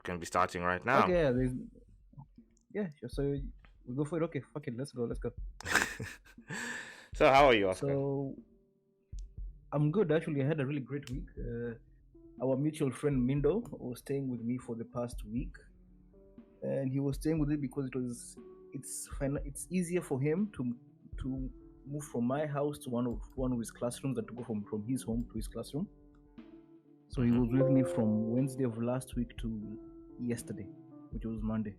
can be starting right now. Okay, yeah, sure. So we go for it. Okay, fuck it. Let's go. Let's go. So how are you, Oscar? So I'm good. Actually, I had a really great week. Our mutual friend Mindo was staying with me for the past week, and he was staying with me because it's easier for him to move from my house to one of his classrooms than to go from his home to his classroom. So he was with me from Wednesday of last week to yesterday, which was Monday.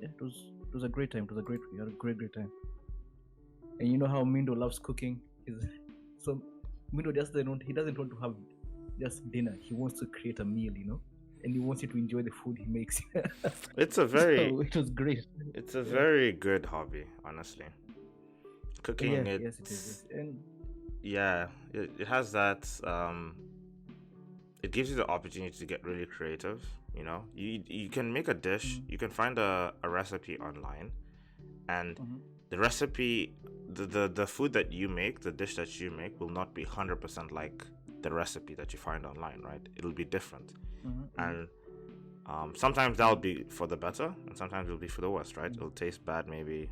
Yeah, it was a great time. It was a great week. We had a great time. And you know how Mindo loves cooking. So Mindo he doesn't want to have just dinner. He wants to create a meal, and he wants you to enjoy the food he makes. It's a So very it was great. it's a very good hobby, honestly. Cooking Yeah, it, yes, it is. And yeah, it has that. It gives you the opportunity to get really creative. You can make a dish. You can find a recipe online, and the recipe, the food that you make, the dish that you make, will not be 100% like the recipe that you find online, right? It'll be different, and sometimes that'll be for the better, and sometimes it'll be for the worst, right? It'll taste bad, maybe.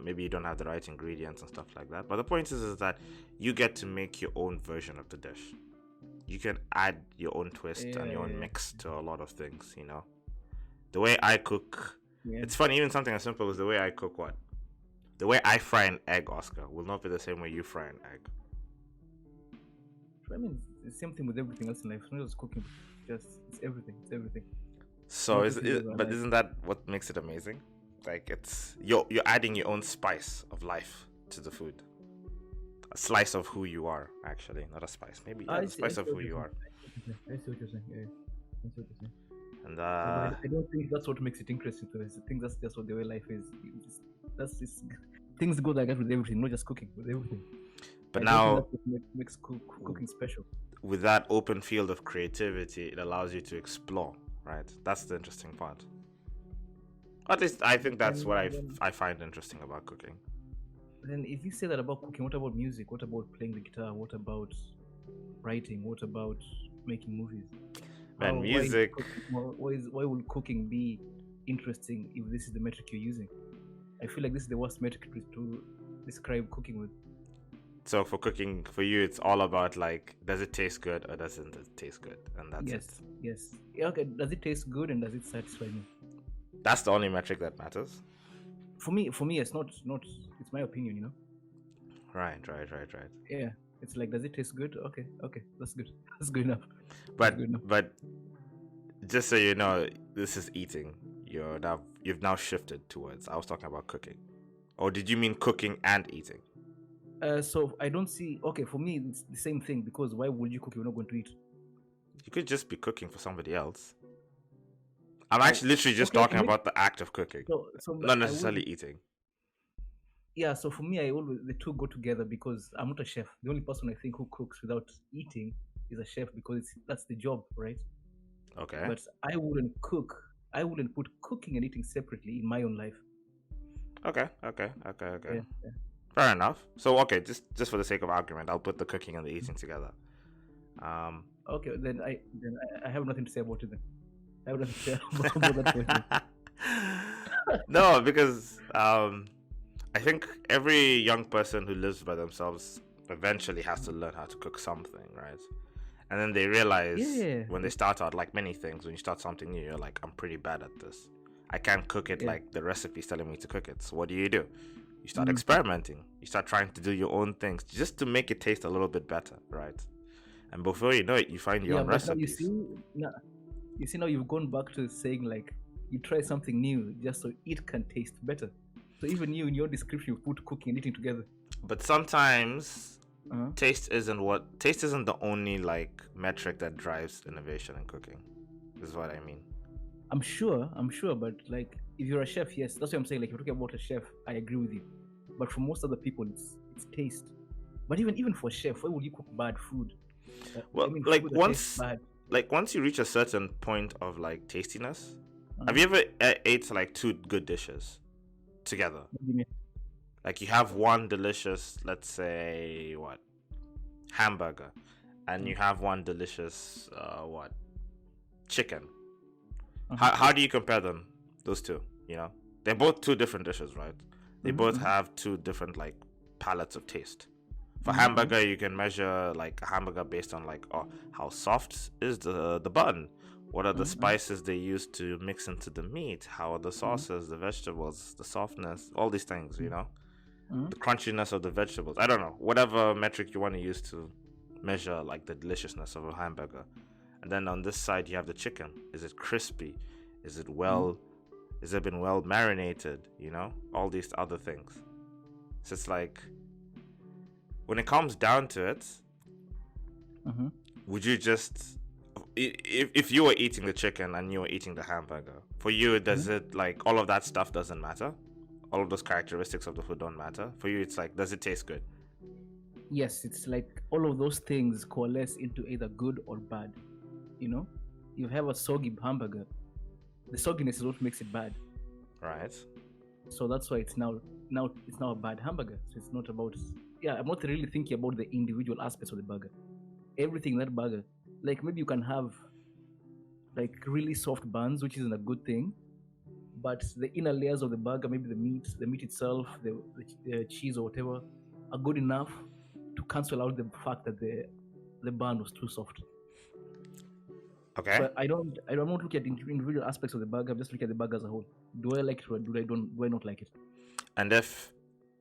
Maybe you don't have the right ingredients and stuff like that. But the point is that you get to make your own version of the dish. You can add your own twist and your own mix to a lot of things. The way I cook, it's funny. Even something as simple as the way I cook. The way I fry an egg, Oscar, will not be the same way you fry an egg. I mean, it's the same thing with everything else in life. It's not just cooking, it's everything. It's everything. So isn't that what makes it amazing? Like you're adding your own spice of life to the food. A slice of who you are, actually, not a spice. Maybe a spice of who you are. I see what you're saying. Yeah, I see what you're saying. And But I don't think that's what makes it interesting to us. I think that's just what the way life is. Things go like that with everything, not just cooking, with everything. But I now, don't think that's what makes cooking special. With that open field of creativity, it allows you to explore, right? That's the interesting part. At least I think that's what I find interesting about cooking. Then if you say that about cooking, what about music? What about playing the guitar? What about writing? What about making movies? Man, music. Why would cooking be interesting if this is the metric you're using? I feel like this is the worst metric to describe cooking with. So for cooking, for you, it's all about like, does it taste good or doesn't it taste good? And that's it. Yes. Yeah, okay. Does it taste good and does it satisfy me? That's the only metric that matters. For me, it's not. It's my opinion, Right. Yeah, it's like, does it taste good? Okay, that's good. That's good enough. But just so you know, this is eating. You've now shifted towards. I was talking about cooking, or did you mean cooking and eating? So I don't see. Okay, for me, it's the same thing, because why would you cook if you're not going to eat? You could just be cooking for somebody else. I'm actually literally just talking about the act of cooking, not necessarily eating. Yeah, so for me, the two go together, because I'm not a chef. The only person I think who cooks without eating is a chef, because that's the job, right? Okay. But I wouldn't cook. I wouldn't put cooking and eating separately in my own life. Okay. Yeah. Fair enough. So okay, just for the sake of argument, I'll put the cooking and the eating together. Okay, then I have nothing to say about it then. I have nothing to say about that question. No, because I think every young person who lives by themselves eventually has to learn how to cook something, right? And then they realize when they start out, like many things, when you start something new, you're like, I'm pretty bad at this. I can't cook it like the recipe's telling me to cook it. So what do? You start experimenting. You start trying to do your own things just to make it taste a little bit better, right? And before you know it, you find your own recipes. You see, now you've gone back to saying, like, you try something new just so it can taste better. So even you, in your description, you put cooking and eating together. But sometimes taste isn't the only like metric that drives innovation in cooking. Is what I mean. I'm sure, but like, if you're a chef, yes, that's what I'm saying. Like, if you're talking about a chef, I agree with you. But for most other people, it's taste. But even for a chef, why would you cook bad food? Well, once you reach a certain point of like tastiness, have you ever ate like two good dishes together? What do you mean? Like you have one delicious, let's say, hamburger, and you have one delicious chicken, Uh-huh. How do you compare them, those two? You know, they're both two different dishes, right? They Mm-hmm. both Mm-hmm. have two different like palettes of taste. For Mm-hmm. hamburger, you can measure like a hamburger based on like, oh, how soft is the bun? What are the Mm-hmm. spices they use to mix into the meat? How are the Mm-hmm. sauces, the vegetables, the softness, all these things, you know? Mm-hmm. The crunchiness of the vegetables. I don't know. Whatever metric you want to use to measure like the deliciousness of a hamburger. And then on this side you have the chicken. Is it crispy? Is it Mm-hmm. well is it been well marinated, you know? All these other things. So it's like when it comes down to it, Mm-hmm. would you just if you were eating the chicken and you were eating the hamburger, for you Mm-hmm. does it like all of that stuff doesn't matter? All of those characteristics of the food don't matter? For you it's like does it taste good? Yes, it's like all of those things coalesce into either good or bad. You know, you have a soggy hamburger. The sogginess is what makes it bad. Right? So that's why it's now a bad hamburger. So it's not about, yeah. I'm not really thinking about the individual aspects of the burger. Everything in that burger, like maybe you can have like really soft buns, which isn't a good thing, but the inner layers of the burger, maybe the meat itself, the cheese or whatever, are good enough to cancel out the fact that the bun was too soft. Okay. So I'm not looking at individual aspects of the burger. I'm just looking at the burger as a whole. Do I like it or do I not like it? And if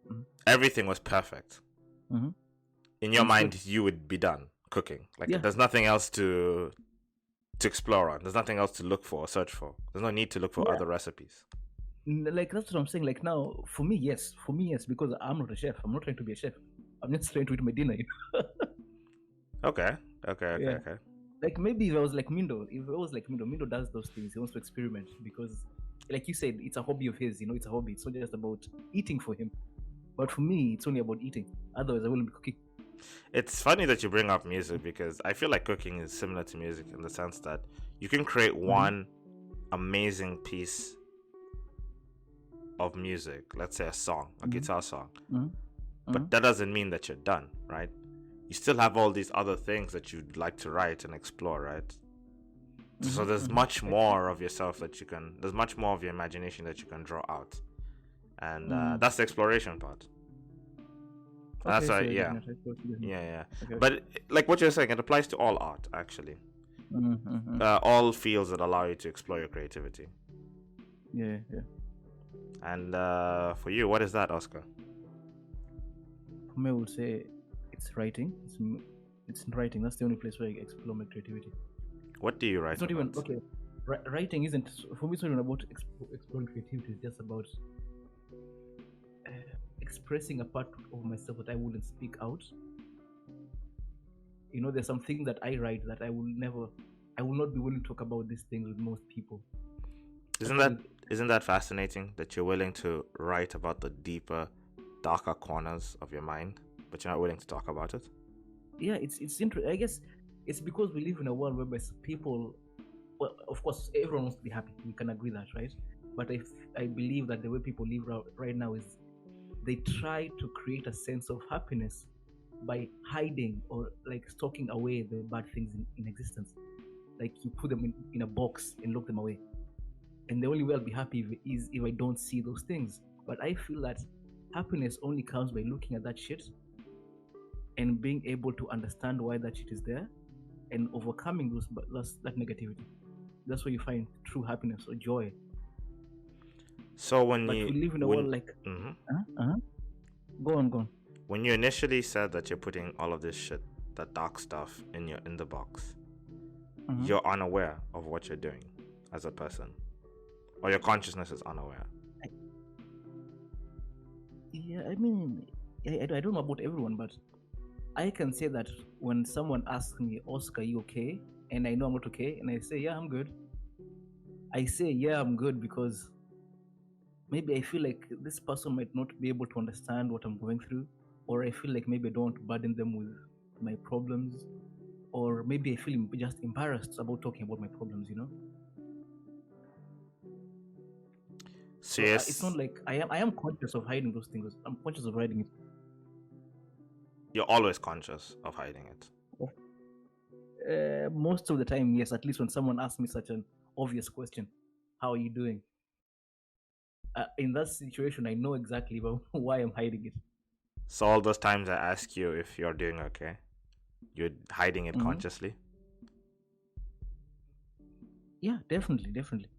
Mm-hmm. everything was perfect, Mm-hmm. in your And it's good. mind you would be done cooking. Like Yeah. there's nothing else to explore on. There's nothing else to look for or search for. There's no need to look for Yeah. other recipes. Like that's what I'm saying. Like now, for me, yes, because I'm not a chef. I'm not trying to be a chef. I'm just trying to eat my dinner. Okay. Okay. Yeah. Okay. Like maybe if I was like Mindo does those things. He wants to experiment because, like you said, it's a hobby of his. You know, it's a hobby. It's not just about eating for him. But for me, it's only about eating. Otherwise, I wouldn't be cooking. It's funny that you bring up music because I feel like cooking is similar to music in the sense that you can create Mm-hmm. one amazing piece of music, let's say a song, a Mm-hmm. guitar song, Mm-hmm. but that doesn't mean that you're done, right? You still have all these other things that you'd like to write and explore, right? So Mm-hmm. there's Mm-hmm. much more of yourself that there's much more of your imagination that you can draw out. And Mm. that's the exploration part. And Okay, that's why, so you're yeah, getting it. I see what you're getting yeah, yeah. at. Okay. But like what you're saying, it applies to all art, actually. Mm-hmm. All fields that allow you to explore your creativity. Yeah, yeah. And for you, what is that, Oscar? For me, I would say it's writing. It's writing. That's the only place where I explore my creativity. What do you write It's not even about? okay. Writing isn't for me. It's not even about exploring creativity. It's just about uh, expressing a part of myself that I wouldn't speak out. You know, there's some things that I write that I will not be willing to talk about these things with most people. Isn't that isn't that fascinating that you're willing to write about the deeper, darker corners of your mind, but you're not willing to talk about it? Yeah, it's interesting. I guess it's because we live in a world where people, well, of course, everyone wants to be happy. We can agree that, right? But I believe that the way people live right now is they try to create a sense of happiness by hiding or like stocking away the bad things in existence. Like you put them in a box and lock them away. And the only way I'll be happy is if I don't see those things. But I feel that happiness only comes by looking at that shit and being able to understand why that shit is there and overcoming that negativity. That's where you find true happiness or joy. So when But you we live in a when world like, mhm. uh-huh. Go on. When you initially said that you're putting all of this shit, that dark stuff in the box, Uh-huh. you're unaware of what you're doing as a person, or your consciousness is unaware. Yeah, I mean, I don't know about everyone, but I can say that when someone asks me, Oscar, you okay? And I know I'm not okay, and I say, yeah, I'm good. I say, yeah, I'm good because maybe I feel like this person might not be able to understand what I'm going through, or I feel like maybe I don't burden them with my problems, or maybe I feel just embarrassed about talking about my problems, you know? So So yes, it's not like I am conscious of hiding those things. I'm conscious of hiding it. you're always conscious of hiding it. Most of the time, yes. At least when someone asks me such an obvious question, "How are you doing?" In that situation, I know exactly why I'm hiding it. So all those times I ask you if you're doing okay, you're hiding it Hmm. consciously. Yeah, definitely, definitely.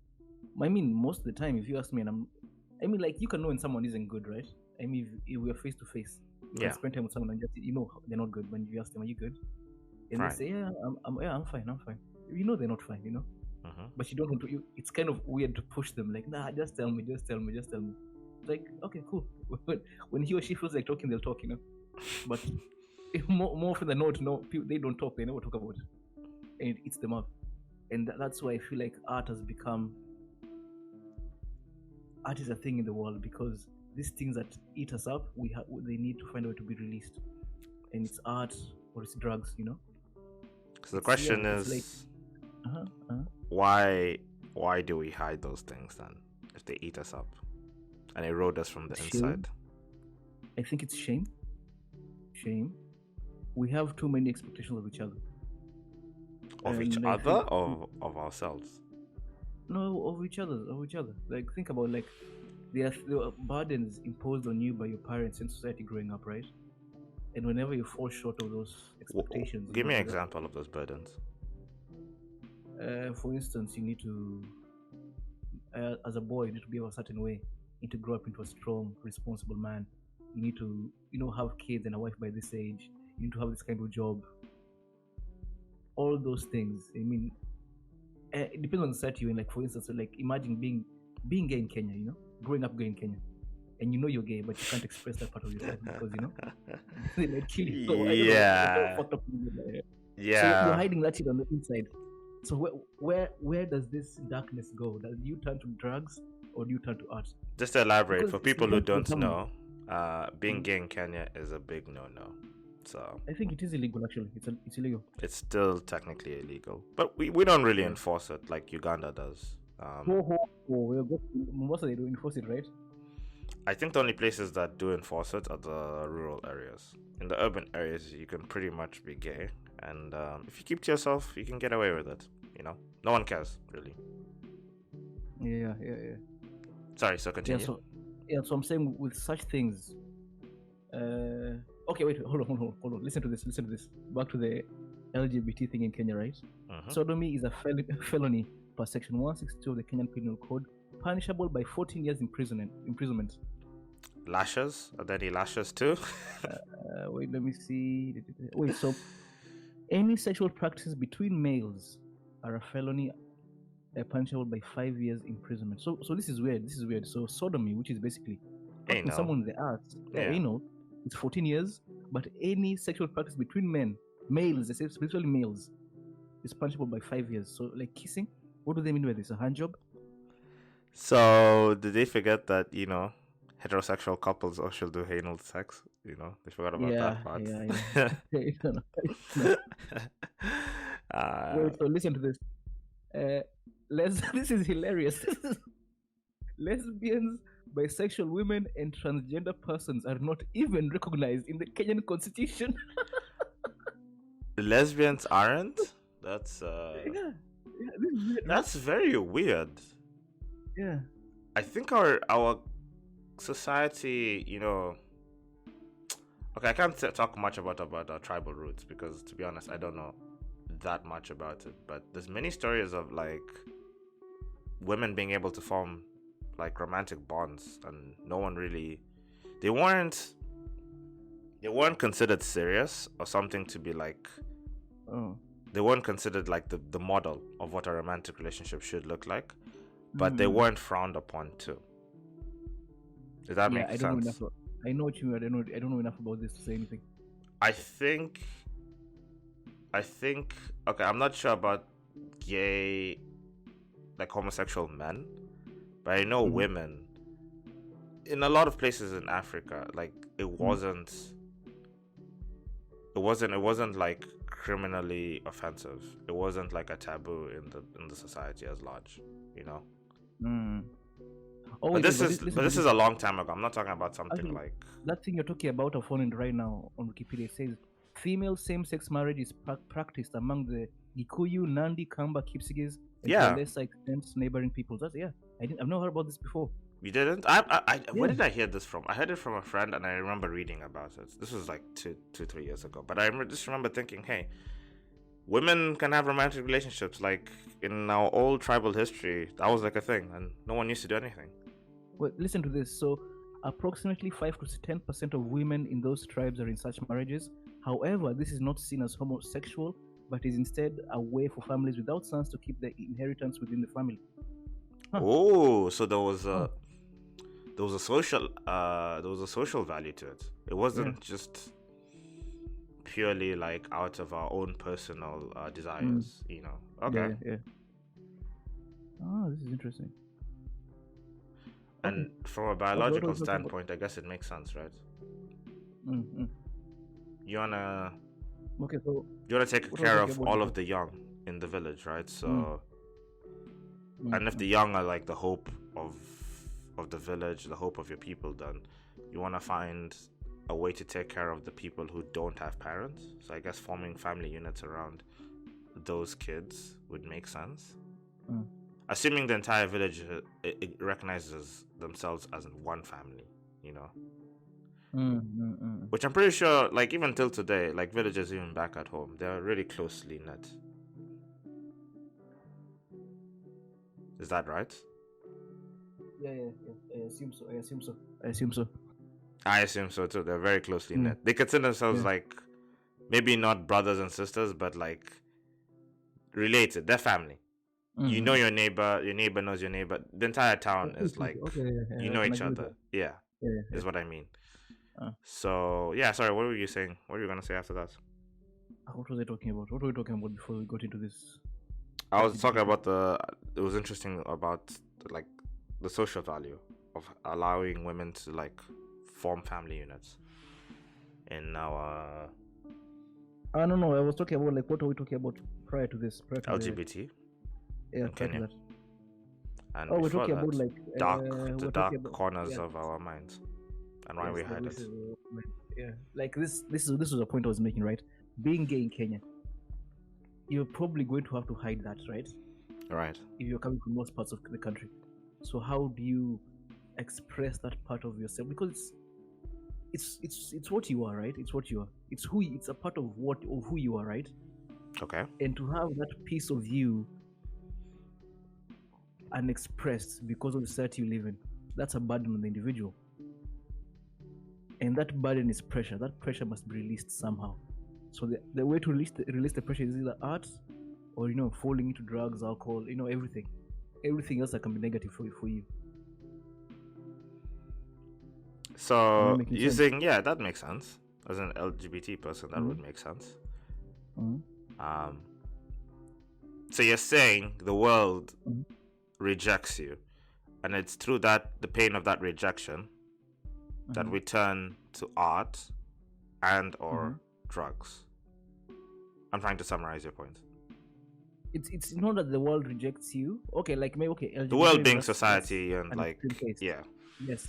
I mean, most of the time, if you ask me, I mean, like you can know when someone isn't good, right? I mean, if we're face to face, you can Yeah, spend time with someone and just they're not good. When you ask them, "Are you good?" and they right. say, "Yeah, I'm fine, I'm fine." You know they're not fine, Mm-hmm. but you don't want to. It's kind of weird to push them, like, "Nah, just tell me, just tell me, just tell me." It's like, okay, cool. When he or she feels like talking, they'll talk. But more often than not, no, they don't talk. They never talk about it, and it eats them up. And that's why I feel like art is a thing in the world, because these things that eat us up, they need to find a way to be released, and it's art or it's drugs. So the question It's like, is, uh-huh, uh-huh. why why do we hide those things then if they eat us up and erode us from the It's shame. inside? I think it's shame. We have too many expectations of each other, Of each and I other think or of ourselves? no, of each other. Like, think about, like, there are burdens imposed on you by your parents in society growing up, right? And whenever you fall short of those expectations, Give me an example of those burdens. for instance, you need to, as a boy, you need to behave a certain way. You need to grow up into a strong, responsible man. You need to, have kids and a wife by this age. You need to have this kind of job. All those things. I mean, it depends on the society you're in. Like, for instance, like, imagine being gay in Kenya. Growing up gay in Kenya, and you're gay, but you can't express that part of yourself because they might kill you. So I don't know. It's Yeah. fucked up. So you're Yeah. hiding that shit on the inside. So where does this darkness go? Do you turn to drugs or do you turn to art? Just to elaborate, Because for it's people who important for don't someone. know, being Mhm. gay in Kenya is a big no-no. So I think it is illegal. Actually, it's illegal. it's still technically illegal, but we don't really Yeah. enforce it like Uganda does. We're Mombasa, they don't enforce it, right? I think the only places that do enforce it are the rural areas. In the urban areas, you can pretty much be gay, and if you keep to yourself, you can get away with it. No one cares really. Yeah, yeah, yeah. Sorry, so Yeah. continue. So I'm saying with such things. Okay, wait, hold on. Listen to this. Listen to this. Back to the LGBT thing in Kenya, right? Hmm. Sodomy is a felony per section 162 of the Kenyan Penal Code, punishable by 14 years imprisonment. Lashes? Are there any lashes too? Wait, let me see. Wait, so any sexual practices between males are a felony, punishable by 5 years imprisonment. So this is weird. This is weird. So sodomy, which is basically Hey, fucking no. someone in the ass, Yeah. it's 14 years. But any sexual practice between males, especially males, is punishable by 5 years. So, like, kissing, what do they mean by this? A hand job? So did they forget that heterosexual couples also do anal sex? They forgot about Yeah, that part. yeah, yeah. No, no, no. uh, Wait, so listen to this. Uh, this is hilarious. Lesbians, bisexual women, and transgender persons are not even recognized in the Kenyan constitution. lesbians aren't. That's Yeah, yeah, this is weird, right? that's very weird. Yeah. I think our society, okay, I can't talk much about our tribal roots because, to be honest, I don't know that much about it. But there's many stories of like women being able to form like romantic bonds, and no one really they weren't they weren't considered serious or something to be like. Oh. They weren't considered like the model of what a romantic relationship should look like, but they Mm. weren't frowned upon too. Does that Yeah, make I don't know enough. sense? I know what you mean. I don't know enough about this to say anything. I think I think okay, I'm not sure about gay like homosexual men, but I know Mm-hmm. women in a lot of places in Africa, like Mm. it wasn't like criminally offensive. It wasn't like a taboo in the society as large, you know. Mm. Oh, But wait, this but is listen but to this this. is a long time ago. I'm not talking about something Actually, like that thing you're talking about, I found it right now on Wikipedia. It says female same-sex marriage is practiced among the Gikuyu, Nandi, Kamba, Kipsigis, and to a Yeah, lesser extent, neighboring peoples. I've never heard about this before. you didn't. Where Yeah. did I hear this from? I heard it from a friend, and I remember reading about it. This was like 3 years ago. But just remember thinking, hey, women can have romantic relationships. Like in our old tribal history, that was like a thing, and no one used to do anything. Well, listen to this. So, approximately 5 to 10% of women in those tribes are in such marriages. However, this is not seen as homosexual, but is instead a way for families without sons to keep the inheritance within the family. Huh. Oh, so there was Huh. a social value to it. It wasn't just purely like out of our own personal desires, you know. Okay. Yeah. Oh, this is interesting. And from a What biological are we talking about? standpoint, I guess it makes sense, right? Mm-hmm. You wanna Okay, so you wanna take what are we care talking of about all before? of the young in the village, right? So, Mm. and if the young are like the hope of the village, the hope of your people, then you wanna find a way to take care of the people who don't have parents. So I guess forming family units around those kids would make sense. Mm. Assuming the entire village it recognizes themselves as one family, you know. Which I'm pretty sure, like even till today, like villagers even back at home, they're really closely knit. Is that right? Yeah. I assume so. I assume so. I assume so too. They're very closely knit. They consider themselves Yeah. like maybe not brothers and sisters, but like related. They're family. You know your neighbor knows your neighbor. The entire town is like you I know can each agree with other. that. Yeah, Yeah. is what I mean. Uh, So yeah, sorry. What were you saying? What were you gonna say after that? what was I talking about? What were we talking about before we got into this? I was talking LGBT? about it was interesting about like the social value of allowing women to like form family units in our No. I was talking about like what are we talking about prior to this? Prior to LGBT the in prior to Kenya, that. and Oh, we're before talking about that, like the we're talking dark about corners of our minds and why we the hide it. voices like this was a point I was making, right? Being gay in Kenya, you're probably going to have to hide that, right? Right. If you're coming from most parts of the country. So how do you express that part of yourself? Because it's what you are, right? It's what you are. It's a part of who you are, right? Okay. And to have that piece of you unexpressed because of the society you live in, that's a burden on the individual. And that burden is pressure. That pressure must be released somehow. So the way to release the pressure is either art or falling into drugs, alcohol, everything else that can be negative for you. So Making sense? yeah, that makes sense. As an LGBT person, that would make sense. Mm-hmm. So you're saying the world Mm-hmm. rejects you, and it's through that the pain of that rejection that Mm-hmm. we turn to art and or drugs. I'm trying to summarize your point. It's not that the world rejects you. Okay, like maybe LGBT. The world Maybe being that's society and an like extreme case. yeah. Yes.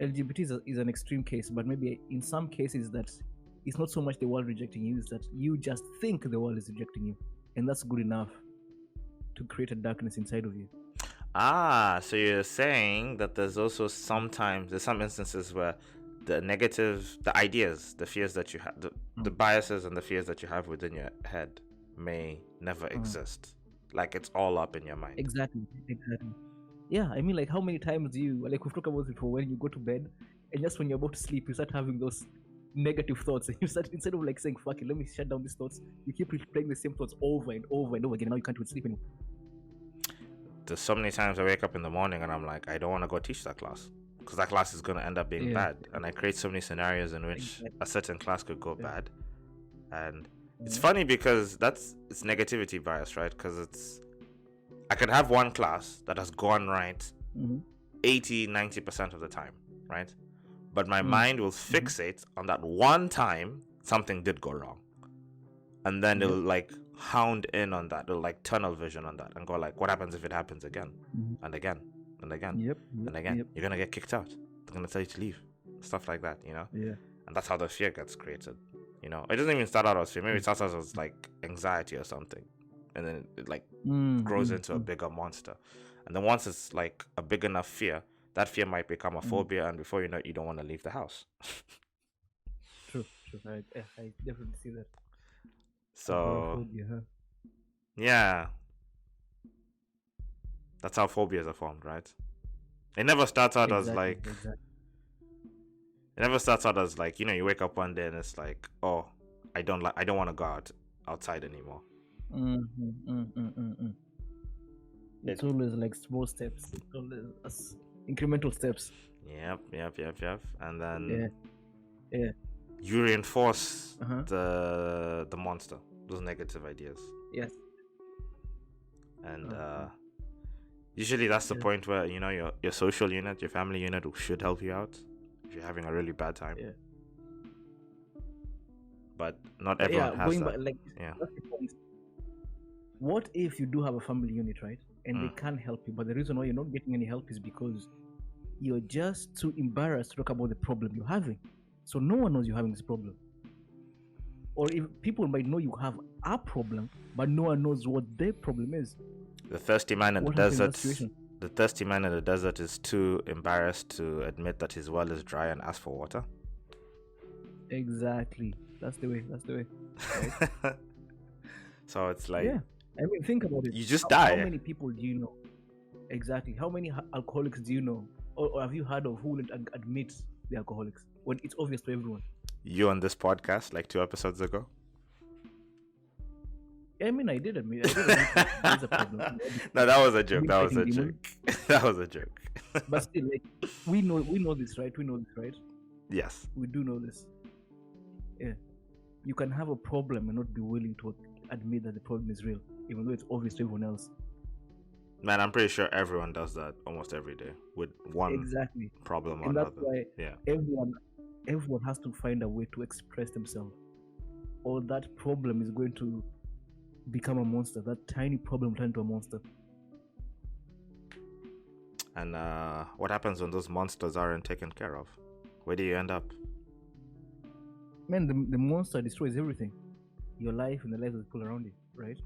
LGBT is an extreme case, but maybe in some cases that it's not so much the world rejecting you, it's that you just think the world is rejecting you, and that's good enough to create a darkness inside of you. So you're saying that there's some instances where the ideas, the fears that you have, the biases and the fears that you have within your head may never exist. Like it's all up in your mind. Exactly. Yeah, I mean, like how many times do you, like we've talked about it before, when you go to bed and just when you're about to sleep, you start having those negative thoughts, and you start, instead of like saying fuck it, let me shut down these thoughts, you keep replaying the same thoughts over and over and over again. Now you can't even sleep anymore. There's so many times I wake up in the morning and I'm like, I don't want to go teach that class because that class is going to end up being bad, and I create so many scenarios in which a certain class could go bad. And it's funny because it's negativity bias, right? Because I could have one class that has gone right 80-90% of the time, right? But my mind will fixate on that one time something did go wrong, and then it'll like hound in on that. It'll like tunnel vision on that and go like, what happens if it happens again and again and again and again? You're gonna get kicked out. They're gonna tell you to leave, stuff like that, you know. Yeah. And that's how the fear gets created. You know, it doesn't even start out as fear. Maybe it starts out as like anxiety or something, and then it like grows into a bigger monster. And then once it's like a big enough fear, that fear might become a phobia, and before you know it, you don't want to leave the house. True. I definitely see that. So Agoraphobia, huh? yeah, that's how phobias are formed, right? It never starts out as like it never starts out as like, you know, you wake up one day and it's like, oh, I don't want to go outside anymore. It's always like small steps. It's always incremental steps. Yep. And then Yeah. you reinforce the monster, those negative ideas. Yes. And usually that's the point where, you know, your social unit, your family unit should help you out if you're having a really bad time. Yeah. But not everyone has going that. back, like, what if you do have a family unit, right? And they can't help you, but the reason why you're not getting any help is because you're just too embarrassed to talk about the problem you're having. So no one knows you're having this problem. Or if people might know you have a problem, but no one knows what their problem is. The thirsty man in the desert. The thirsty man in the desert is too embarrassed to admit that his well is dry and ask for water. Exactly. That's the way. Right? So it's like, yeah. I mean, think about it. You just die. How many people do you know? Exactly. How many alcoholics do you know? Or have you heard of who will admit the alcoholics when it's obvious to everyone? You on this podcast like 2 episodes ago? I mean, I did admit there's a problem. No, that was a joke. That was a joke. But still, like, we know this, right? Yes. We do know this. Yeah. You can have a problem and not be willing to admit that the problem is real, even though it's obvious to everyone else. Man, I'm pretty sure everyone does that almost every day with one problem or another. And that's why everyone has to find a way to express themselves, or that problem is going to become a monster. That tiny problem turn into a monster. And what happens when those monsters aren't taken care of? Where do you end up? Man, the monster destroys everything. Your life and the lives of the people around you, right?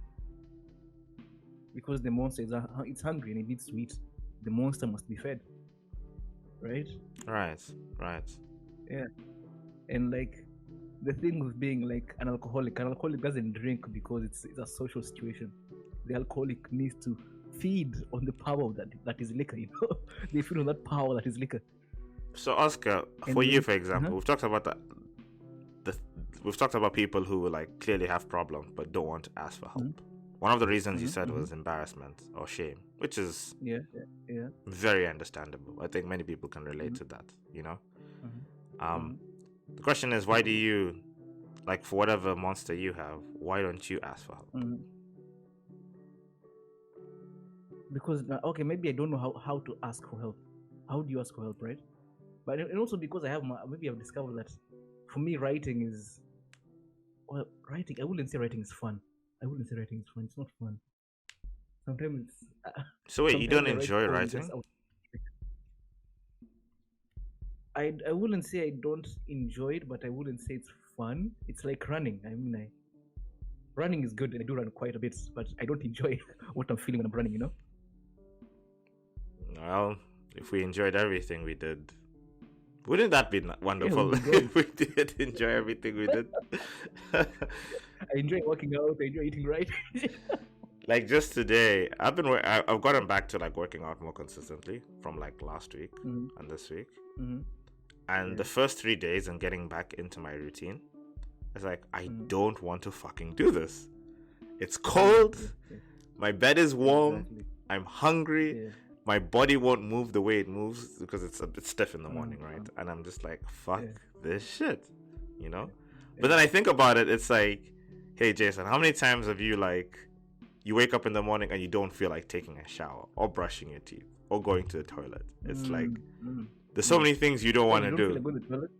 Because the monster it's hungry and it needs to eat. The monster must be fed, right? Right. Yeah. And like the thing with being like an alcoholic doesn't drink because it's a social situation. The alcoholic needs to feed on the power that is liquor, you know? They feed on that power that is liquor. So Oscar, you, for example, we've talked about that. We've talked about people who like clearly have problems but don't want to ask for help. One of the reasons you said was embarrassment or shame, which is very understandable. I think many people can relate to that, you know? The question is, why do you, like, for whatever monster you have, why don't you ask for help? Because, okay, maybe I don't know how to ask for help. How do you ask for help, right? But and also because maybe I've discovered that for me, writing, I wouldn't say writing is fun. It's not fun. Sometimes it's... So wait, you don't enjoy writing? I wouldn't say I don't enjoy it, but I wouldn't say it's fun. It's like running. I mean, running is good, and I do run quite a bit, but I don't enjoy what I'm feeling when I'm running, you know? Well, if we enjoyed everything we did, wouldn't that be wonderful? If we did enjoy everything we did. I enjoy working out. I enjoy eating right. Like just today, I've gotten back to like working out more consistently from like last week and this week. And the first 3 days and getting back into my routine, it's like I don't want to fucking do this. It's cold. My bed is warm. I'm hungry. My body won't move the way it moves because it's a bit stiff in the morning, right? And I'm just like, fuck this shit, you know? But then I think about it, it's like, hey, Jason, how many times have you, like, you wake up in the morning and you don't feel like taking a shower or brushing your teeth or going to the toilet? It's like, there's so many things you don't want to do. Feel like going to the toilet?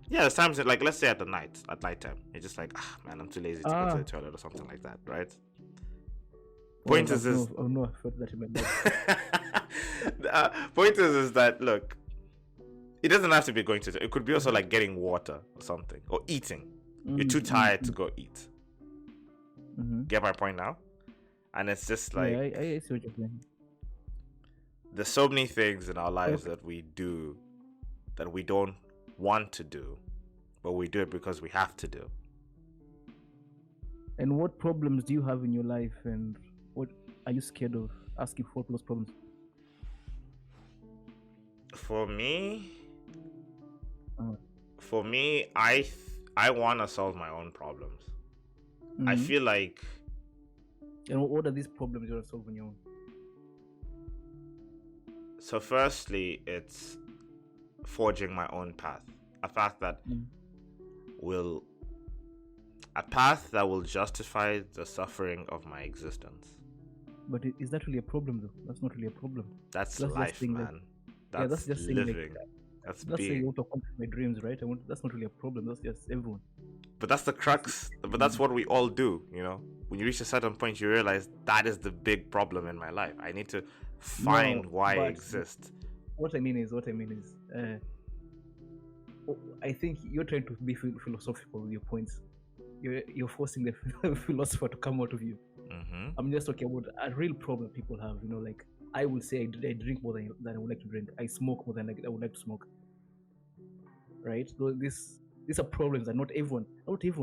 Yeah, there's times, like, let's say at nighttime, you're just like, man, I'm too lazy to go to the toilet or something like that, right? Point is that, look, it doesn't have to be going to, it could be also like getting water or something, or eating. You're too tired to go eat. Mm-hmm. Get my point now? And it's just Yeah, like I see what you're saying. there's so many things in our lives Okay. that we do that we don't want to do, but we do it because we have to do. And what problems do you have in your life, and what are you scared of asking for those problems? For me, Uh, I want to solve my own problems. I mhm. feel like And what are these problems you're solving your own? so. Firstly, it's forging my own path, a path that Mm. will a path that will justify the suffering of my existence. But is that really a problem though? That's not really a problem. That's That's just life, saying like, man. yeah, that's That's just saying like, living. That's that's saying you being. want to accomplish my dreams, right? That's not really a problem. That's just everyone. But that's the crux. But that's what we all do, you know? When you reach a certain point, you realize that is the big problem in my life. I need to find No, why I but exist. what I mean is, I think you're trying to be philosophical with your points. You're forcing the philosopher to come out of you. Mm-hmm. I'm just talking about a real problem people have. You know, like I will say I drink more than I would like to drink. I smoke more than I would like to smoke. Right? So these are problems that not everyone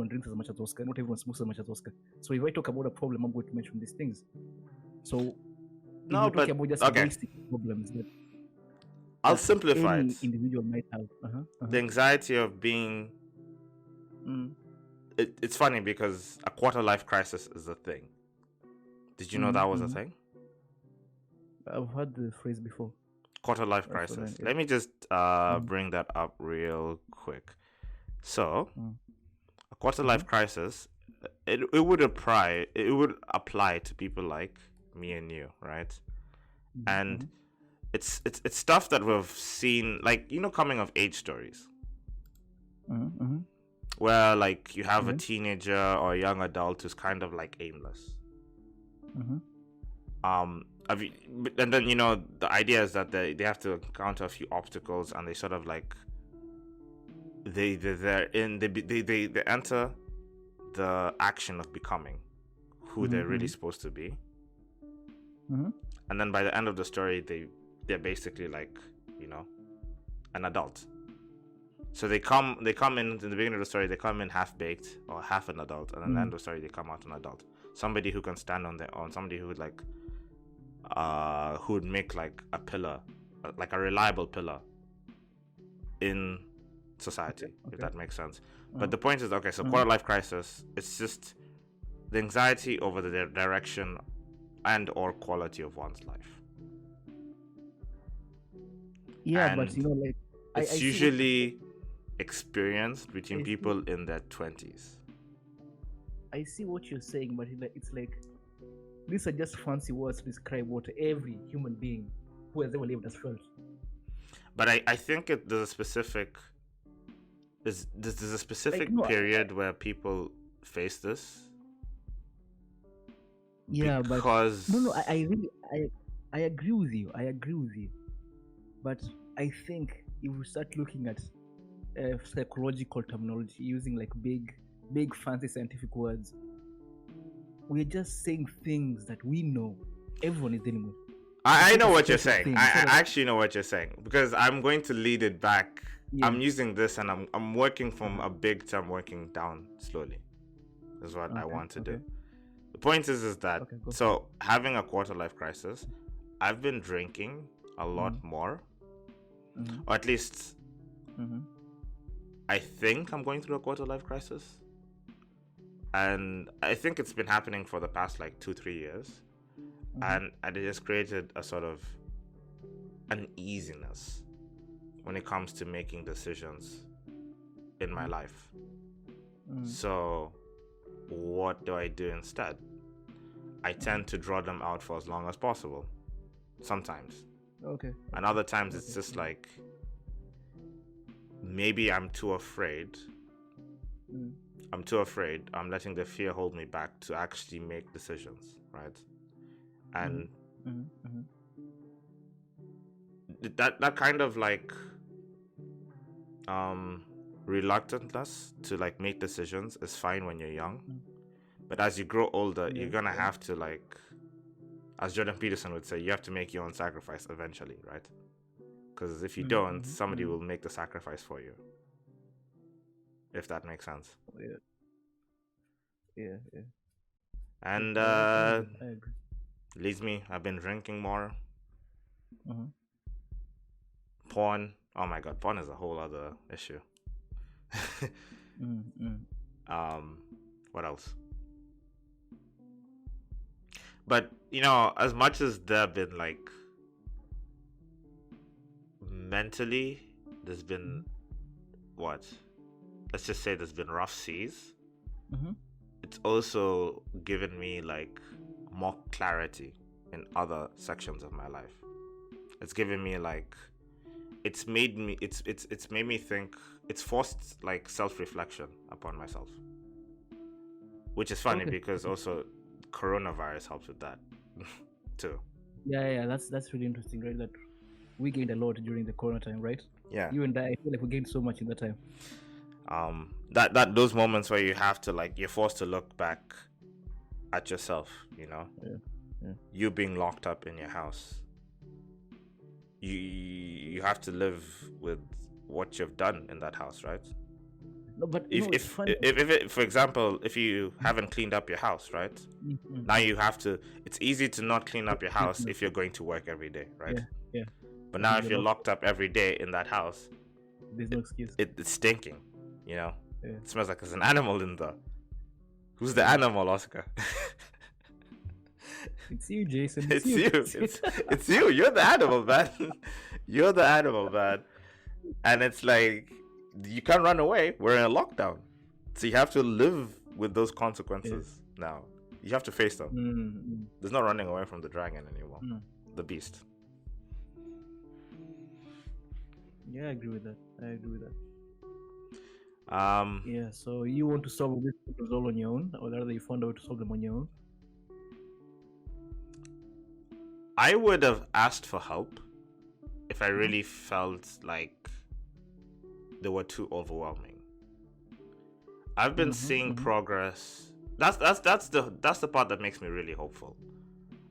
drinks as much as Oscar. Not everyone smokes as much as Oscar. So if I talk about a problem, I'm going to mention these things. So if No, we're talking but about just okay. basic problems I'll that simplify any it. individual might have. The anxiety of being. Mm. It's funny because a quarter life crisis is a thing. Did you know that was a thing? I've heard the phrase before. Quarter life That's what crisis. I- Let me just bring that up real quick. So, a quarter life crisis, it would apply to people like me and you, right? And it's stuff that we've seen, like, you know, coming of age stories, where like you have a teenager or a young adult who's kind of like aimless. And then, you know, the idea is that they have to encounter a few obstacles, and they sort of like they enter the action of becoming who they're really supposed to be. And then by the end of the story, they're basically like, you know, an adult. So they come in the beginning of the story, they come in half baked or half an adult, and then the end of the story they come out an adult. Somebody who can stand on their own, somebody who would like who would make like a pillar, like a reliable pillar in society, if that makes sense. But the point is, okay, so quarter life crisis, it's just the anxiety over the direction and or quality of one's life. Yeah, And but you know, like it's I see usually experienced between I see- people in their 20s. I see what you're saying, but it's like these are just fancy words to describe what every human being who has ever lived has felt. But I think there's a specific Like, no, period where people face this. Yeah, because but no, I agree with you. I agree with you. But I think if we start looking at psychological terminology using like big fancy scientific words, we're just saying things that we know everyone is dealing with. I know what you're special saying. thing. I So, like- actually know what you're saying, because I'm going to lead it back. Yeah. I'm using this, and I'm working from a big to I'm working down slowly. Is what I want to do. The point is that Okay, go. so having a quarter life crisis, I've been drinking a lot more, or at least I think I'm going through a quarter life crisis, and I think it's been happening for the past like 2-3 years, and it has created a sort of uneasiness when it comes to making decisions in my life. So what do I do instead? I tend to draw them out for as long as possible, sometimes. Okay. And other times it's just like, maybe I'm too afraid. I'm letting the fear hold me back to actually make decisions, right? And that kind of like reluctantness to like make decisions is fine when you're young, but as you grow older, you're gonna have to, like, as Jordan Peterson would say, you have to make your own sacrifice eventually, right? Because if you don't, somebody will make the sacrifice for you. If that makes sense. Yeah. And I agree. leads me, I've been drinking more. Mhm. Porn. Oh my god, porn is a whole other issue. What else? But as much as there have been, like, mentally, there's been what? Let's just say there's been rough seas. It's also given me, like, more clarity in other sections of my life. It's given me, like, it's made me think. It's forced, like, self-reflection upon myself, which is funny because also coronavirus helps with that too. Yeah. That's really interesting, right? That we gained a lot during the corona time, right? Yeah. You and I feel like we gained so much in that time. That those moments where you have to, like, you're forced to look back at yourself, Yeah. You being locked up in your house, you have to live with what you've done in that house, right? No, but If for example, if you haven't cleaned up your house, right? Now you have to. It's easy to not clean up your house if you're going to work every day, right? Yeah. But now if you're locked up every day in that house, there's no excuse. It's stinking, Yeah. It smells like there's an animal in there. Who's the animal, Oscar? It's you, Jason. It's you. It's you. You're the animal, man. You're the animal, man. And it's like, you can't run away. We're in a lockdown. So you have to live with those consequences now. You have to face them. There's no running away from the dragon anymore. The beast. Yeah, I agree with that. Um, Yeah, so you want to solve these problems all on your own, or rather you found a way to solve them on your own? I would have asked for help if I really felt like they were too overwhelming. I've been seeing progress. That's the part that makes me really hopeful.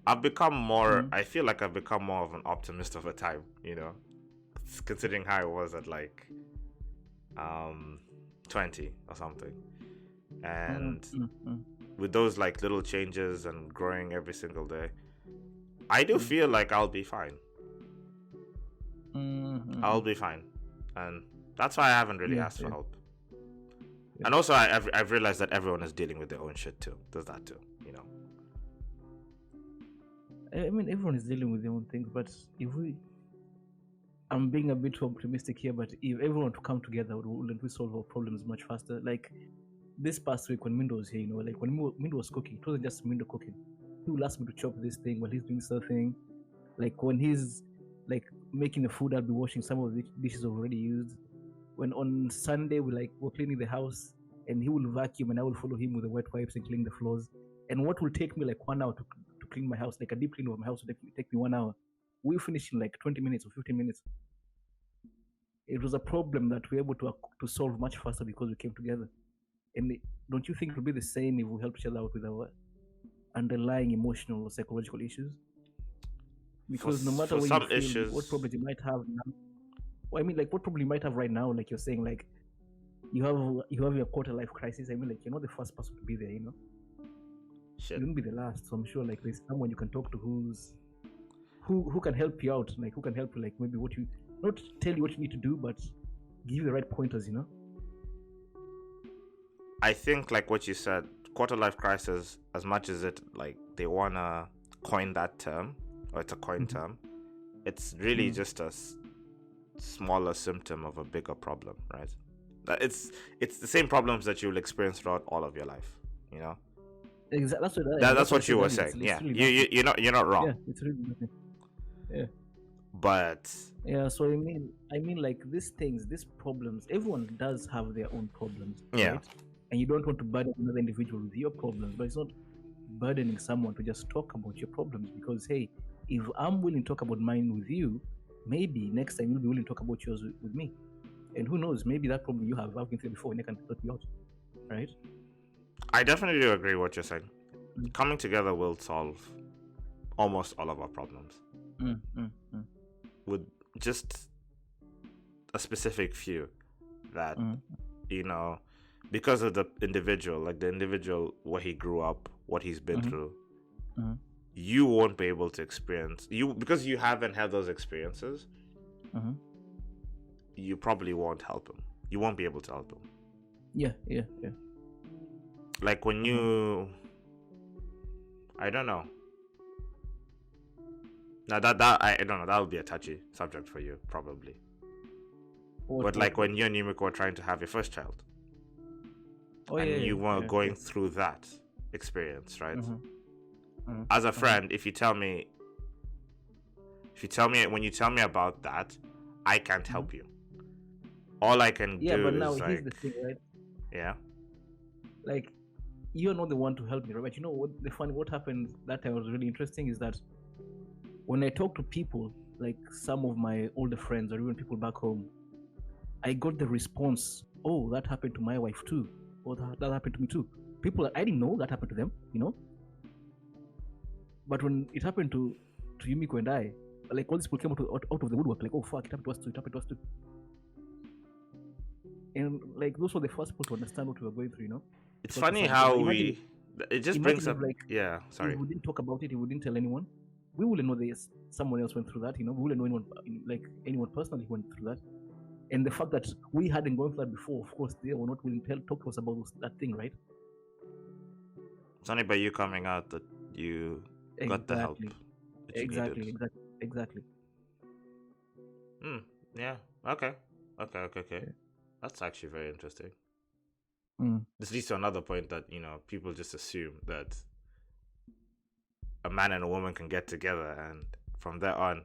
I've become more. I feel like I've become more of an optimist over time. Considering how I was at, like, 20 or something, and with those, like, little changes and growing every single day, I do feel like I'll be fine. I'll be fine, and that's why I haven't really asked for help. And also, I've realized that everyone is dealing with their own shit too. Does that too, I mean, everyone is dealing with their own things, but I'm being a bit too optimistic here, but if everyone to come together, wouldn't we solve our problems much faster? Like this past week when Mindo was here, like when Mindo was cooking, it wasn't just Mindo cooking. He will ask me to chop this thing while he's doing something. Like when he's, like, making the food, I'll be washing some of the dishes already used. When on Sunday we're cleaning the house, and he will vacuum and I will follow him with the wet wipes and clean the floors. And what will take me like 1 hour to clean my house, like a deep clean of my house, will take me 1 hour. We finish in like 20 minutes or 15 minutes. It was a problem that we were able to solve much faster because we came together. And don't you think it would be the same if we help each other out with our underlying emotional or psychological issues? Because no matter what you feel, issues, what problems you might have now, I mean, like, what problem you might have right now, like you're saying, like you have your quarter life crisis. I mean, like, you're not the first person to be there, Shit. You won't be the last. So I'm sure, like, there's someone you can talk to who can help you out, like who can help you, like maybe not tell you what you need to do, but give you the right pointers, I think, like what you said, quarter life crisis, as much as it, like, they wanna coin that term, or it's a coin term, it's really just a smaller symptom of a bigger problem, right? It's the same problems that you'll experience throughout all of your life, Exactly. That's what you were saying. Yeah, you're not wrong. Yeah, it's really nothing. Yeah. But yeah, so I mean, like, these problems, everyone does have their own problems. Yeah. Right? And you don't want to burden another individual with your problems, but it's not burdening someone to just talk about your problems, because hey, if I'm willing to talk about mine with you, maybe next time you'll be willing to talk about yours with me. And who knows, maybe that problem you have, I've been through before, and I can help you out, right? I definitely do agree with what you're saying. Mm. Coming together will solve almost all of our problems with just a specific few that, you know, because of the individual, like the individual, where he grew up, what he's been through, you won't be able to experience because you haven't had those experiences. You probably won't help him. You won't be able to help him. Yeah. Like when you, I don't know. Now that I don't know, that would be a touchy subject for you probably. But like when you and Yumiko were trying to have your first child, you were going through that experience, right? As a friend, if you tell me when you tell me about that, I can't help you. All I can do but now is here's like, the thing, right? yeah, Like, you're not the one to help me, right? But you know what happened that time was really interesting is that when I talk to people, like some of my older friends or even people back home, I got the response, oh, that happened to my wife too, or that happened to me too. People, I didn't know that happened to them, you know. But when it happened to Yumiko and I, like all these people came out of the woodwork, like, oh fuck, it happened to us too, it happened to us too. And like those were the first people to understand what we were going through, you know. it's funny how it just brings up, like, yeah, sorry, if we didn't talk about it, if we didn't tell anyone, we wouldn't know there's someone else went through that, you know. We wouldn't know anyone personally went through that. And the fact that we hadn't gone through that before, of course, they were not willing to talk to us about that thing, right? it's only by you coming out that you got the help that you needed. Exactly. Yeah. Okay. Yeah. That's actually very interesting. Mm. This leads to another point that, you know, people just assume that a man and a woman can get together and from there on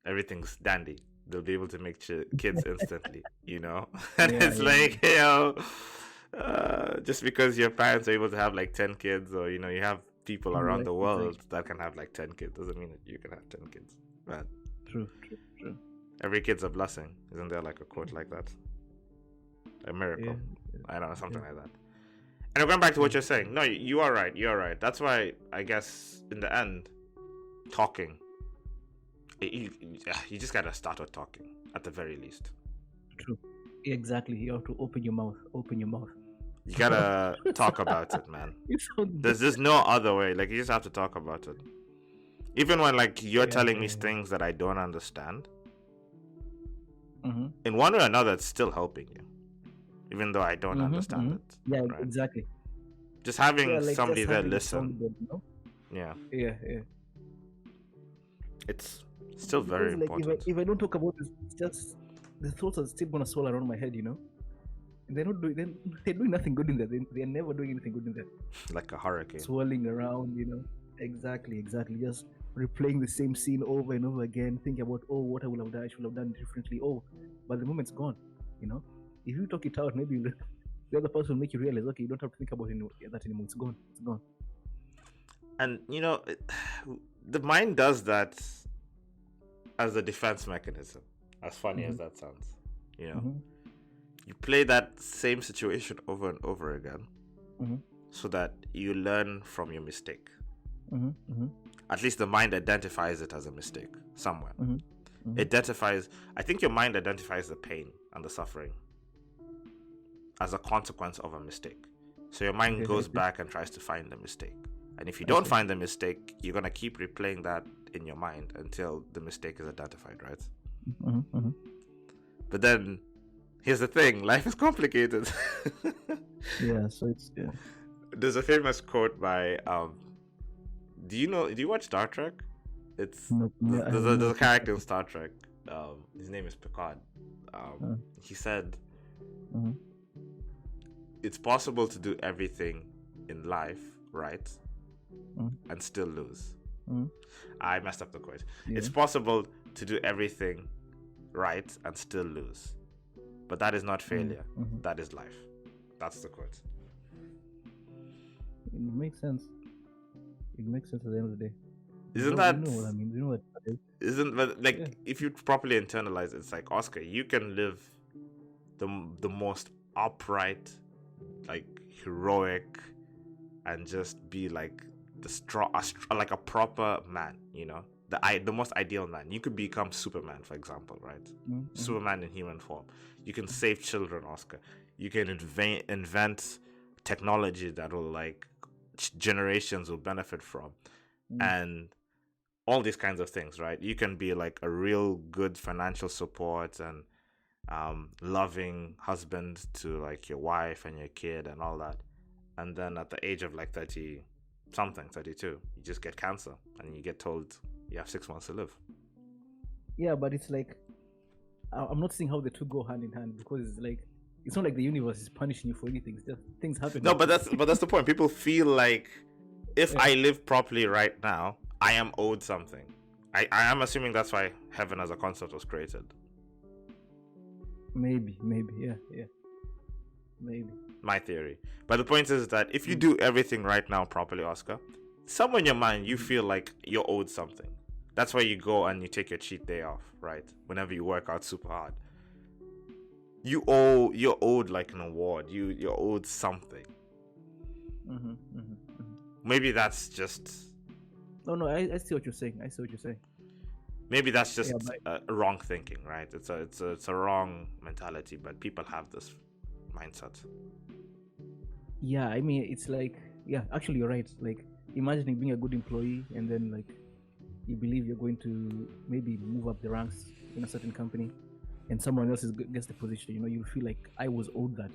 everything's dandy. They'll be able to make kids instantly, you know. And it's like, you know, just because your parents are able to have like 10 kids, or you know, you have people around the world that can have like 10 kids, doesn't mean that you can have 10 kids. But True. every kid's a blessing. Isn't there like a quote like that? A miracle. I don't know, something like that. And going back to what you're saying, no, you are right. That's why I guess in the end, talking, you just gotta start with talking at the very least. True. Exactly. You have to open your mouth. You gotta talk about it, man. There's no other way. Like, you just have to talk about it. Even when like you're telling me things that I don't understand, in one way or another, it's still helping you, even though I don't understand it. Yeah, right? Exactly. Just having like somebody just there having listen. you know? Yeah. It's still very important. Like, if I don't talk about this, it's just the thoughts are still gonna swirl around my head, you know. And they're doing nothing good in there. They're never doing anything good in there. Like a hurricane. Swirling around, you know. Exactly. Just replaying the same scene over and over again, thinking about, oh, what I would have done, I should have done differently. Oh, but the moment's gone, you know. If you talk it out, maybe the other person will make you realize, okay, you don't have to think about that anymore. It's gone. And you know, the mind does that as a defense mechanism. As funny as that sounds, you know, you play that same situation over and over again, so that you learn from your mistake. At least the mind identifies it as a mistake somewhere. I think your mind identifies the pain and the suffering as a consequence of a mistake. So your mind goes back and tries to find the mistake. And if you don't find the mistake, you're going to keep replaying that in your mind until the mistake is identified, right? But then, here's the thing, life is complicated. There's a famous quote by, do you watch Star Trek? There's a character in Star Trek, his name is Picard. He said, it's possible to do everything in life right and still lose. I messed up the quote. It's possible to do everything right and still lose, but that is not failure. That is life. That's the quote. It makes sense. At the end of the day. Isn't that? You know what I mean? You know what that is? Isn't, but like, if you properly internalize it, it's like, Oscar, you can live the most upright, like heroic, and just be like like a proper man, the most ideal man. You could become Superman, for example, right? Superman in human form. You can save children, Oscar. You can invent technology that will like generations will benefit from, and all these kinds of things, right? You can be like a real good financial support and loving husband to like your wife and your kid and all that. And then at the age of like 30 something, 32, you just get cancer and you get told you have 6 months to live. Yeah, but it's like I'm not seeing how the two go hand in hand, because it's like it's not like the universe is punishing you for anything. It's just things happen. No, but that's the point. People feel like if I live properly right now, I am owed something. I am assuming that's why heaven as a concept was created. Maybe, yeah, maybe. My theory. But the point is that if you do everything right now properly, Oscar, somewhere in your mind you feel like you're owed something. That's why you go and you take your cheat day off, right? Whenever you work out super hard. You're owed like an award. You're owed something. Maybe that's just... No, I see what you're saying. Maybe that's just wrong thinking, right? It's a wrong mentality, but people have this mindset. Yeah, I mean, it's like, yeah, actually you're right. Like, imagining being a good employee and then like you believe you're going to maybe move up the ranks in a certain company, and someone else gets the position. You feel like I was owed that.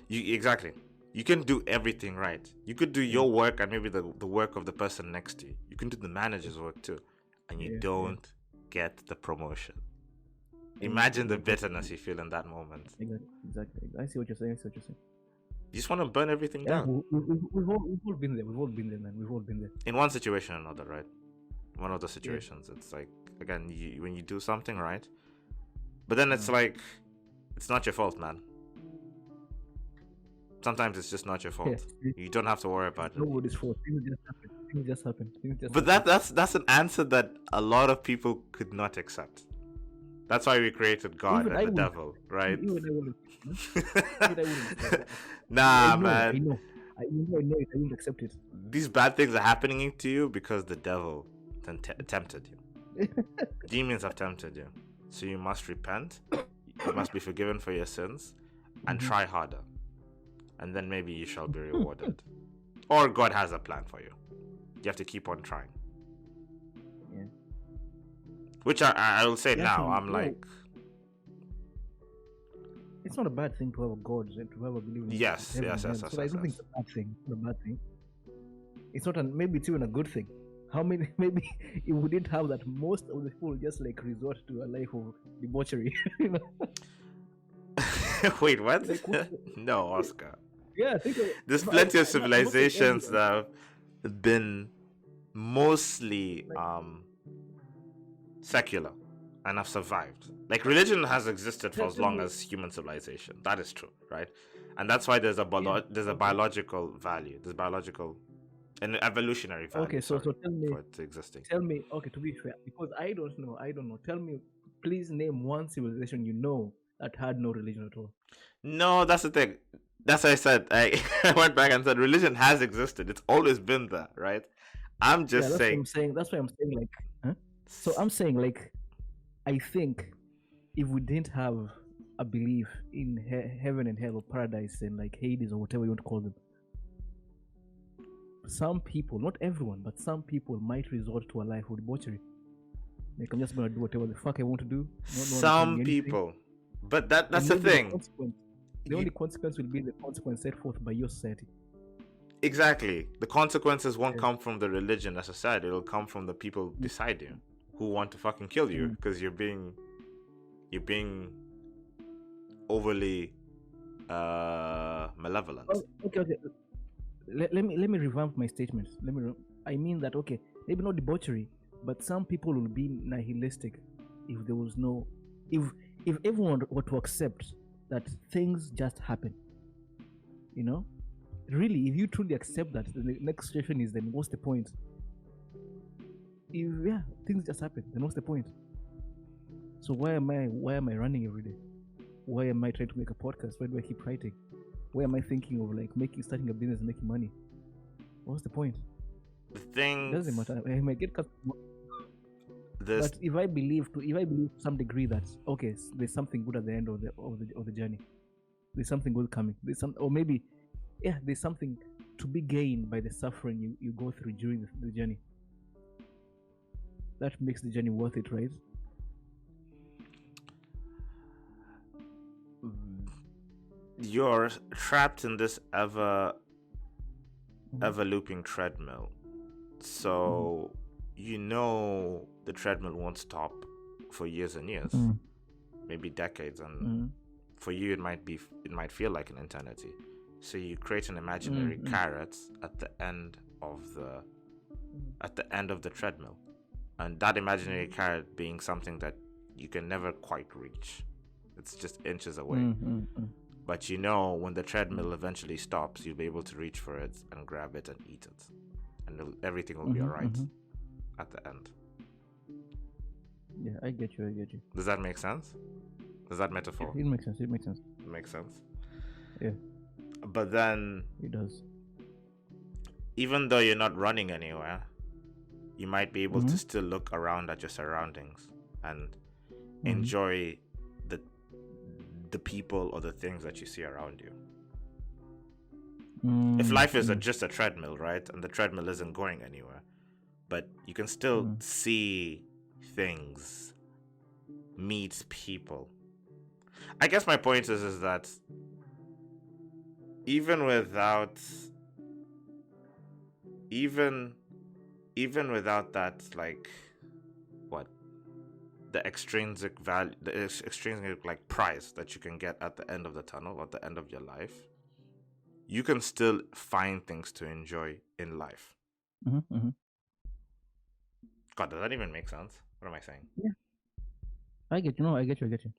Exactly. You can do everything right. You could do your work and maybe the work of the person next to you. You can do the manager's work too, and you don't get the promotion. Imagine the bitterness you feel in that moment. Exactly. I see what you're saying. You just want to burn everything down. We've all been there. We've all been there, man. We've all been there. In one situation or another, right? One of the situations, it's like, again, when you do something right, but then it's like, it's not your fault, man. Sometimes it's just not your fault. You don't have to worry about it. Nobody's fault. Things just happen. But that's an answer that a lot of people could not accept. That's why we created God and the devil, right? Nah, man. I know it. I wouldn't accept it. These bad things are happening to you because the devil tempted you. Demons have tempted you. So you must repent. You must be forgiven for your sins and try harder. And then maybe you shall be rewarded. Or God has a plan for you. You have to keep on trying. Yeah. Which I will say now, I'm like... It's not a bad thing to have a God and to have a belief in Yes. So I don't think it's a bad thing. It's not a bad thing. It's not maybe it's even a good thing. Maybe if we didn't have that, most of the people just like resort to a life of debauchery. Wait, what? No, Oscar. Yeah, think of it. There's plenty of civilizations that have been mostly secular and have survived. Like, religion has existed for as long as human civilization. That is true, right? And that's why there's a biological value. There's biological and evolutionary value. Okay, so tell me, for it existing. Tell me, okay, to be fair, because I don't know. Tell me, please name one civilization that had no religion at all. No, that's the thing. That's why I said I went back and said religion has existed. It's always been there, right? I'm just saying. That's why I'm saying like. Huh? So I'm saying like, I think if we didn't have a belief in heaven and hell or paradise and like Hades or whatever you want to call them, some people, not everyone, but some people might resort to a life of debauchery. Like, I'm just gonna do whatever the fuck I want to do. Some people, but that's the thing. The only consequence will be the consequence set forth by your society. Exactly. The consequences won't come from the religion or society. It'll come from the people beside you who want to fucking kill you because you're being overly malevolent. Oh, okay. Let me revamp my statement. I mean that, okay, maybe not debauchery, but some people will be nihilistic if there was no, if everyone were to accept that things just happen. Really, if you truly accept that, the next situation is, then what's the point? Things just happen, then what's the point? So why am I running every day? Why am I trying to make a podcast? Why do I keep writing? Why am I thinking of like starting a business and making money? What's the point? The It thing, doesn't matter. I might get cut. this But if I believe to some degree that okay, there's something good at the end of the journey. There's something good coming. Or maybe, yeah, there's something to be gained by the suffering you go through during the journey. That makes the journey worth it, right? you're trapped in this ever looping treadmill. So you know the treadmill won't stop for years and years, maybe decades, and for you it might feel like an eternity. So you create an imaginary carrot at the end of the treadmill, and that imaginary carrot being something that you can never quite reach. It's just inches away. But you know when the treadmill eventually stops, you'll be able to reach for it and grab it and eat it, and everything will be all right at the end. Yeah, I get you. Does that make sense? Does that metaphor? It makes sense. It makes sense. Yeah, But then, it does. even though you're not running anywhere, you might be able to still look around at your surroundings and enjoy the people or the things that you see around you. If life is just a treadmill, right, and the treadmill isn't going anywhere, but you can still see things, meet people. I guess my point is that even without that, like, what, the extrinsic value, the extrinsic like price that you can get at the end of the tunnel, at the end of your life, you can still find things to enjoy in life. God, does that even make sense? What am I saying? Yeah, I get you. No, I get you.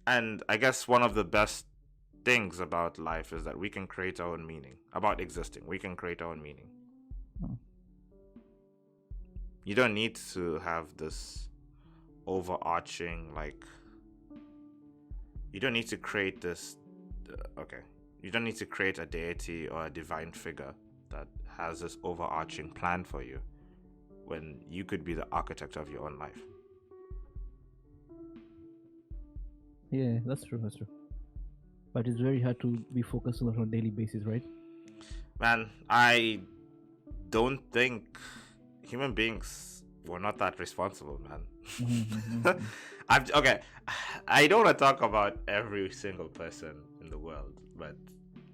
And I guess one of the best things about life is that we can create our own meaning. About existing, we can create our own meaning. You don't need to have this overarching, like, you don't need to create this, you don't need to create a deity or a divine figure that has this overarching plan for you, when you could be the architect of your own life. Yeah, that's true. But it's very hard to be focused on it on a daily basis, right? Man, I don't think human beings were not that responsible, man. I don't want to talk about every single person in the world, but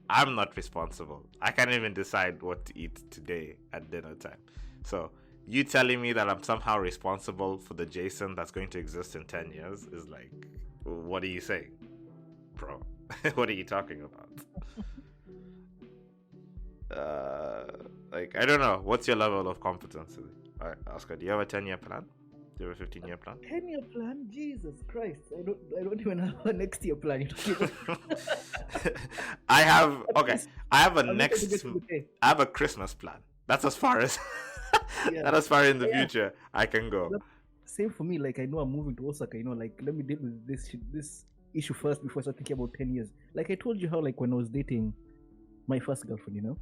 I'm not responsible. I can't even decide what to eat today at dinner time. So you telling me that I'm somehow responsible for the Jason that's going to exist in 10 years is like, what are you saying, bro? What are you talking about? Like, I don't know. What's your level of competence? All right, Oscar, do you have a 10-year plan? Do you have a 15-year plan? 10-year plan? Jesus Christ! I don't even have a next year plan. I have a Christmas plan. That's as far as that as far in the future I can go. Same for me. Like, I know I'm moving to Osaka. Like, let me deal with this issue first before I start thinking about 10 years. Like I told you how, like, when I was dating my first girlfriend,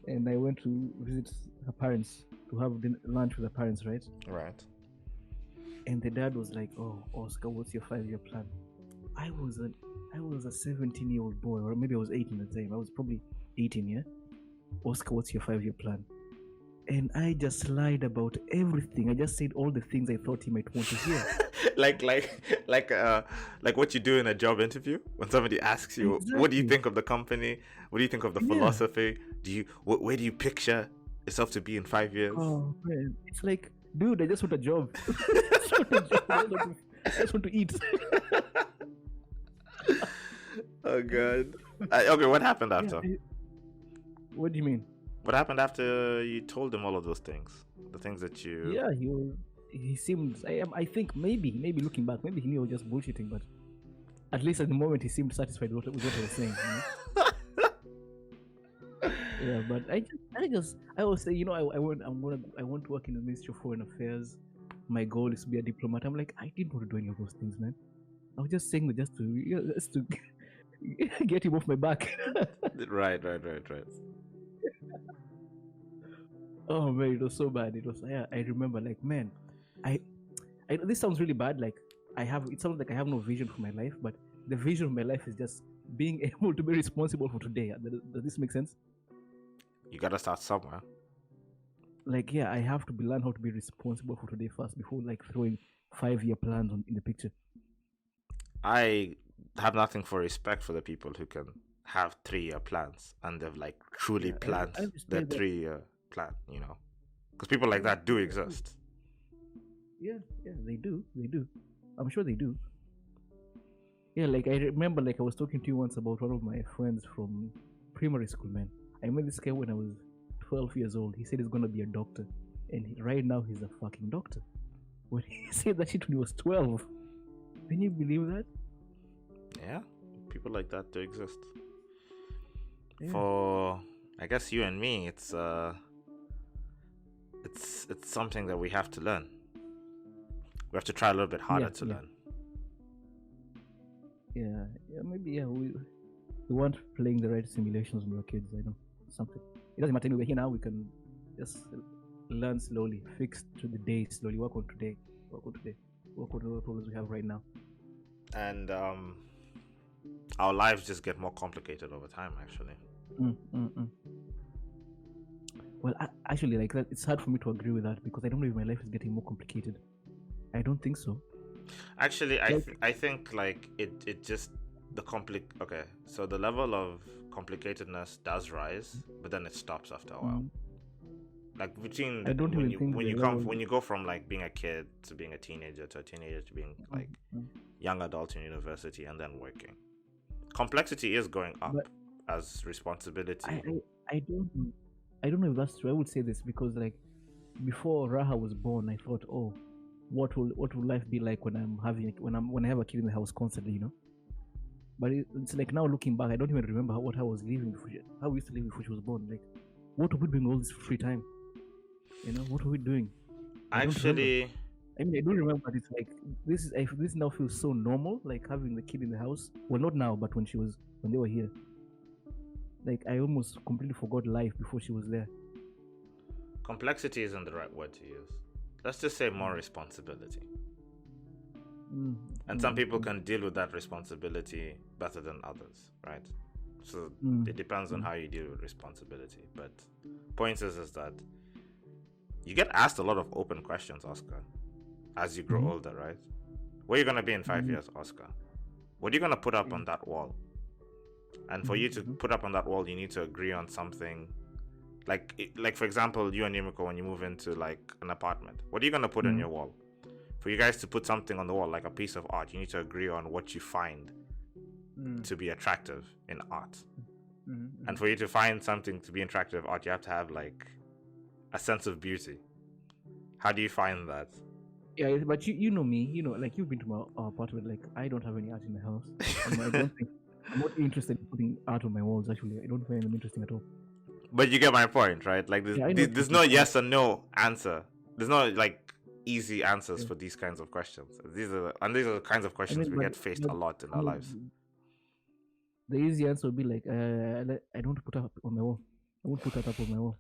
and I went to visit her parents to have lunch with her parents, right? Right. And the dad was like, "Oh, Oscar, what's your 5-year plan?" I was a 17-year-old boy, or maybe I was 18 at the time. I was probably 18, yeah. Oscar, what's your 5-year plan? And I just lied about everything. I just said all the things I thought he might want to hear. like what you do in a job interview when somebody asks you, Exactly. What do you think of the company? What do you think of the philosophy? Where do you picture yourself to be in 5 years? Oh man, it's like, dude, I just want a job. I just want to eat. Oh god. Okay, what happened after? What do you mean? What happened after you told him all of those things? The things that you... Yeah, he seemed... I think maybe looking back, maybe he knew I was just bullshitting, but at least at the moment he seemed satisfied with what I was saying. Yeah, but I was saying, I want to work in the Ministry of Foreign Affairs. my goal is to be a diplomat. I'm like, I didn't want to do any of those things, man. I was just saying that just to get him off my back. Right. Oh man, it was so bad. It was I remember like man, I this sounds really bad. Like it sounds like I have no vision for my life, but the vision of my life is just being able to be responsible for today. Does this make sense? You gotta start somewhere. Like I have to learn how to be responsible for today first before like throwing 5-year plans in the picture. I have nothing for respect for the people who can have 3-year plans and they've like truly planned their 3-year plan, you know, because people like that do exist. Yeah, they do. I'm sure they do. Yeah, like I remember, like I was talking to you once about one of my friends from primary school, man. I met this guy when I was 12 years old. He said he's gonna be a doctor, and right now he's a fucking doctor. When he said that shit when he was 12, can you believe that? Yeah, people like that do exist. Yeah. For I guess you and me, it's something that we have to learn. We have to try a little bit harder to learn. Yeah, maybe we weren't playing the right simulations when we were kids. I know something. It doesn't matter. We're here now. We can just learn slowly, fix to the day slowly, work on today, work on the problems we have right now. And our lives just get more complicated over time, actually. Well, actually, like that, it's hard for me to agree with that because I don't know if my life is getting more complicated. I don't think so. Actually, I think like it just okay, so the level of complicatedness does rise, but then it stops after a while. Like between when you go from like being a kid to being a teenager to being like young adult in university and then working, complexity is going up as responsibility. I don't know if that's true. I would say this because like before Raha was born, I thought, oh, what will life be like when I have a kid in the house constantly, you know? But it's like now looking back, I don't even remember how we used to live before she was born. Like, what were we doing all this free time? You know, what were we doing? I don't remember. But it's like this now feels so normal, like having the kid in the house. Well, not now, but when they were here. Like I almost completely forgot life before she was there. Complexity isn't the right word to use. Let's just say more responsibility. And some people can deal with that responsibility better than others, right? So it depends on how you deal with responsibility. But point is that you get asked a lot of open questions, Oscar, as you grow older, right? Where are you going to be in 5 years, Oscar? What are you going to put up on that wall? And for you to put up on that wall, you need to agree on something. Like for example, you and Yumiko, when you move into like an apartment, what are you going to put on your wall? For you guys to put something on the wall, like a piece of art, you need to agree on what you find to be attractive in art. And for you to find something to be attractive in art, you have to have like a sense of beauty. How do you find that? Yeah, but you know me, you know, like you've been to my apartment. Like I don't have any art in my house. I'm not interested in putting art on my walls. Actually, I don't find them interesting at all. But you get my point, right? Like there's no yes or no answer. There's no like easy answers for these kinds of questions. These are the kinds of questions we get faced a lot in our lives. The easy answer would be like, I don't put up on my wall. I won't put that up on my wall.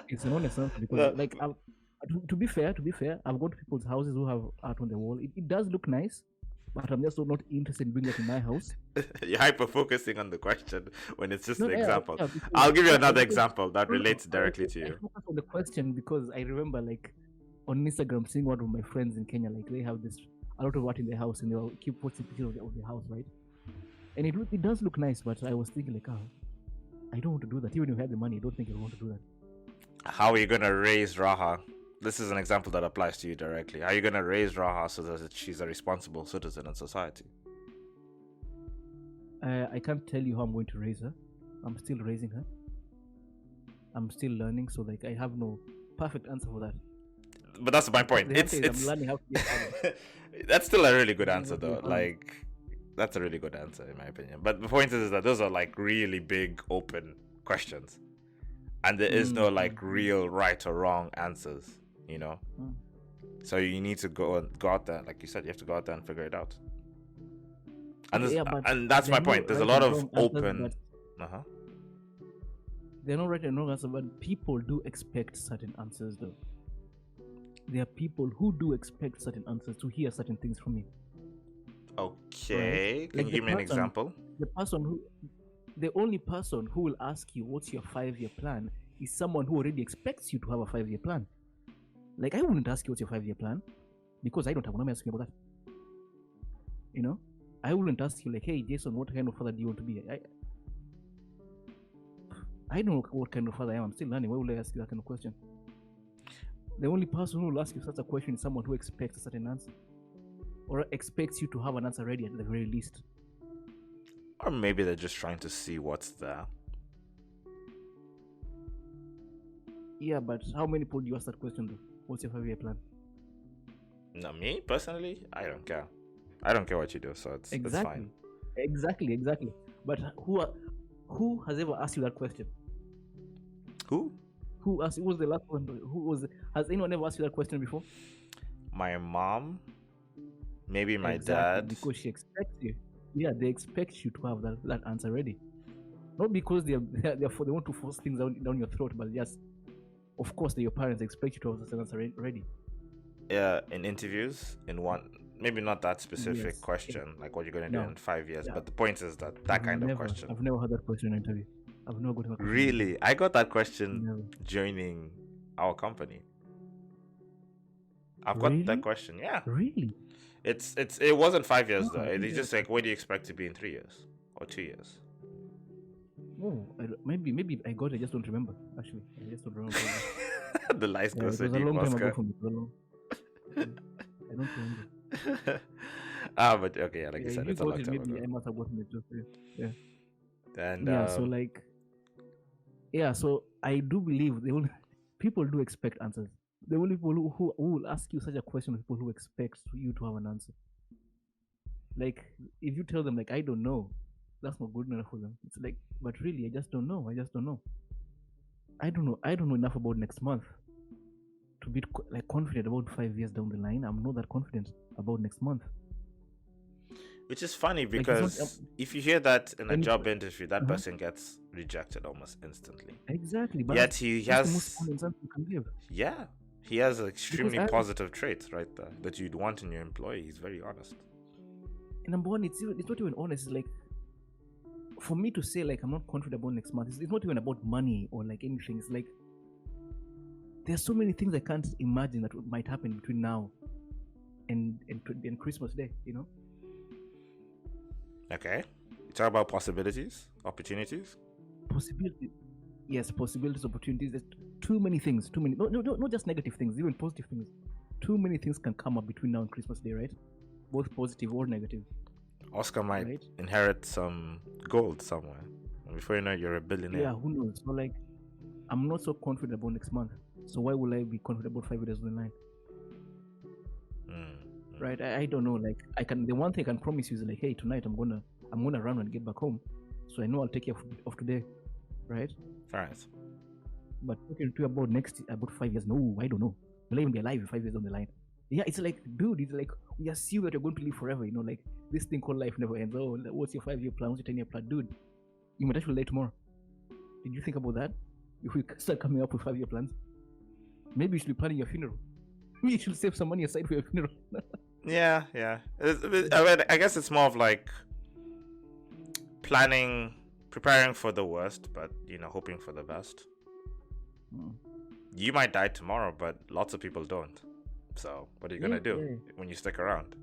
It's an honest answer because, like, to be fair, I've gone to people's houses who have art on the wall. It does look nice, but I'm just not interested in bringing it in my house. You're hyper focusing on the question when it's just an example. I'll give you another example that relates directly to you. I focus on the question because I remember, like, on Instagram, seeing one of my friends in Kenya, like, they have a lot of art in their house, and they'll keep posting pictures of their house, right? And it does look nice, but I was thinking, like, I don't want to do that. Even if I had the money, I don't think I want to do that. How are you going to raise Raha? This is an example that applies to you directly. How are you going to raise Raha so that she's a responsible citizen in society? I can't tell you how I'm going to raise her. I'm still raising her. I'm still learning, so like I have no perfect answer for that. But that's my point. I'm learning how to get That's still a really good answer, though. Like, that's a really good answer, in my opinion. But the point is that those are like really big, open questions. And there is no like real right or wrong answers, you know? So you need to go out there, like you said, you have to go out there and figure it out. And Okay, yeah, but and that's there my are no point. There's a right lot and of wrong answers, open. but Uh-huh. there are no right and wrong answers, but people do expect certain answers, though. There are people who do expect certain answers to hear certain things from you. Okay. Right? Can you give me an example? The only person who will ask you what's your 5-year plan is someone who already expects you to have a 5-year plan. Like, I wouldn't ask you what's your 5-year plan because I don't have one. I'm asking about that. You know, I wouldn't ask you like, hey, Jason, what kind of father do you want to be? I don't know what kind of father I am. I'm still learning. Why would I ask you that kind of question? The only person who will ask you such a question is someone who expects a certain answer or expects you to have an answer ready at the very least. Or maybe they're just trying to see what's there. Yeah, but how many people do you ask that question though? What's your 5-year plan? No, me personally, I don't care. I don't care what you do, so it's fine. Exactly. But who has ever asked you that question? Who? Who asked? Who was the last one? Has anyone ever asked you that question before? My mom, maybe my Exactly, dad. because she expects you. Yeah, they expect you to have that answer ready. Not because they want to force things down your throat, but just, of course, your parents expect you to have that answer ready. Yeah, in interviews, in one, maybe not that specific Yes. question, like what you're going to do No. in 5 years, Yeah. but the point is that kind of question. I've never had that question in an interview. I've never gotten that question. Really? I got that question Never. joining our company. I've Really? got that question, yeah. Really? It wasn't 5 years No, though. I It's didn't just like, what do you expect to be in 3 years or 2 years? Oh, maybe I got it. I just don't remember. Actually, I just don't remember. The lights Yeah, go it so was a deep, long time Oscar. ago for me. I don't remember. But okay, yeah, like you Yeah, said, if you it's a got long it, time maybe ago. I must have gotten it too. Yeah. And Yeah. So like, yeah. So I do believe the only people do expect answers. The only people who will ask you such a question are people who expect you to have an answer. Like, if you tell them like I don't know, that's not good enough for them. It's like, but really, I just don't know. I just don't know. I don't know. I don't know enough about next month to be like confident about 5 years down the line. I'm not that confident about next month. which is funny Like, it's because not, if you hear that in a and job interview, that uh-huh. person gets rejected almost instantly. Exactly, but Yet he that's the most has, honest answer you can give. yeah, he has extremely Because positive traits right there that you'd want in your employee. He's very honest. number one, it's not even honest. It's like, for me to say like I'm not confident about next month, it's not even about money or like anything. It's like there's so many things I can't imagine that might happen between now and Christmas Day. You know. Okay, you talk about possibilities, opportunities. Possibilities, yes, possibilities, opportunities. There's too many things. Too many. No, not just negative things, even positive things. Too many things can come up between now and Christmas Day, right? Both positive or negative. Oscar might Right? inherit some gold somewhere, and before you know it, you're a billionaire. Yeah, who knows? So like, I'm not so confident about next month. So why will I be confident about 5 years down the line? Right? I don't know. Like, I can. The one thing I can promise you is like, hey, tonight I'm gonna run when I get back home, so I know I'll take care of today, right? All right. But talking to you about 5 years, no, I don't know. Will I even be alive in 5 years down the line? Yeah, it's like, dude, it's like we assume that you're going to live forever. You know, like this thing called life never ends. Oh, what's your 5-year plan? What's your 10-year plan, dude? You might actually die tomorrow. Did you think about that? If we start coming up with 5-year plans, maybe you should be planning your funeral. Maybe you should save some money aside for your funeral. Yeah. I mean, I guess it's more of like planning, preparing for the worst, but hoping for the best. You might die tomorrow, but lots of people don't. So what are you gonna do when you stick around?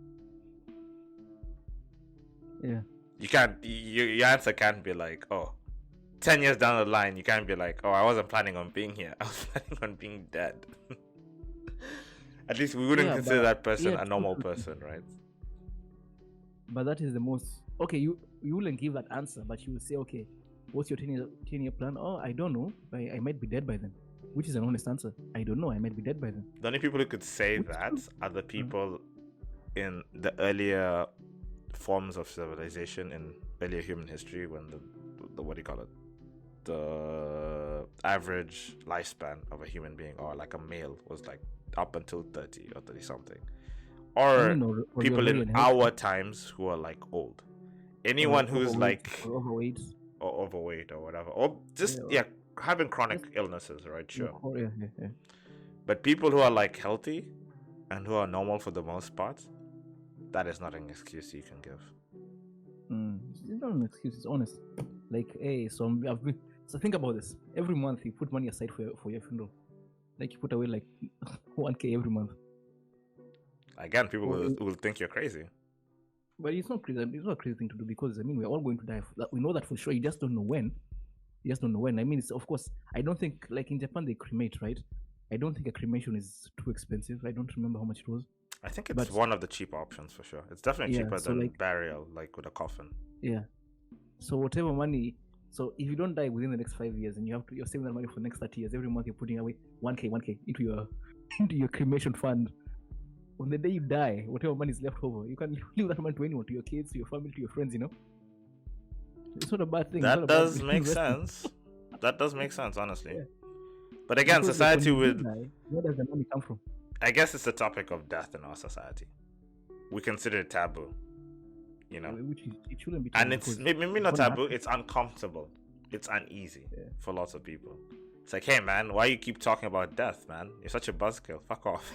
Yeah. You can't. Your answer can't be like, oh, 10 years down the line, you can't be like, oh, I wasn't planning on being here. I was planning on being dead. At least we wouldn't consider that person a normal person, right? But that is the most... Okay, you wouldn't give that answer, but you would say, okay, what's your 10-year plan? Oh, I don't know. I might be dead by then. Which is an honest answer. I don't know. I might be dead by then. The only people who could say that are the people in the earlier forms of civilization in earlier human history, when the what do you call it? The the average lifespan of a human being, or like a male, was like up until 30 or 30 something. Or or you're people very in unhealthy, our times who are like old. or you're Anyone who's overweight, like or overweight. or overweight or whatever, or just Or having chronic just illnesses, right? Sure. yeah. But people who are like healthy and who are normal for the most part, that is not an excuse you can give. It's not an excuse. It's honest. Like, hey, so think about this. Every month you put money aside for your funeral. Like you put away like 1K every month. Again, people Or will think you're crazy. But it's not crazy. It's not a crazy thing to do because I mean we're all going to die. We know that for sure. You just don't know when. You just don't know when. I mean, it's of course. I don't think like in Japan they cremate, right? I don't think a cremation is too expensive. I don't remember how much it was. I think it's But one of the cheap options for sure. It's definitely yeah, cheaper so than like burial, like with a coffin. yeah. So whatever money. So if you don't die within the next 5 years and you're saving that money for the next 30 years, every month you're putting away 1K into your cremation fund. On the day you die, whatever money is left over, you can leave that money to anyone, to your kids, to your family, to your friends. It's not a bad thing. That does make sense. That does make sense, honestly. Yeah. But again, Because, society when you with die, where does the money come from? I guess it's the topic of death in our society. We consider it taboo, Which it shouldn't be. and it's maybe not gonna taboo. happen. It's uncomfortable. It's uneasy Yeah. for lots of people. It's like, hey man, why you keep talking about death, man? You're such a buzzkill. Fuck off.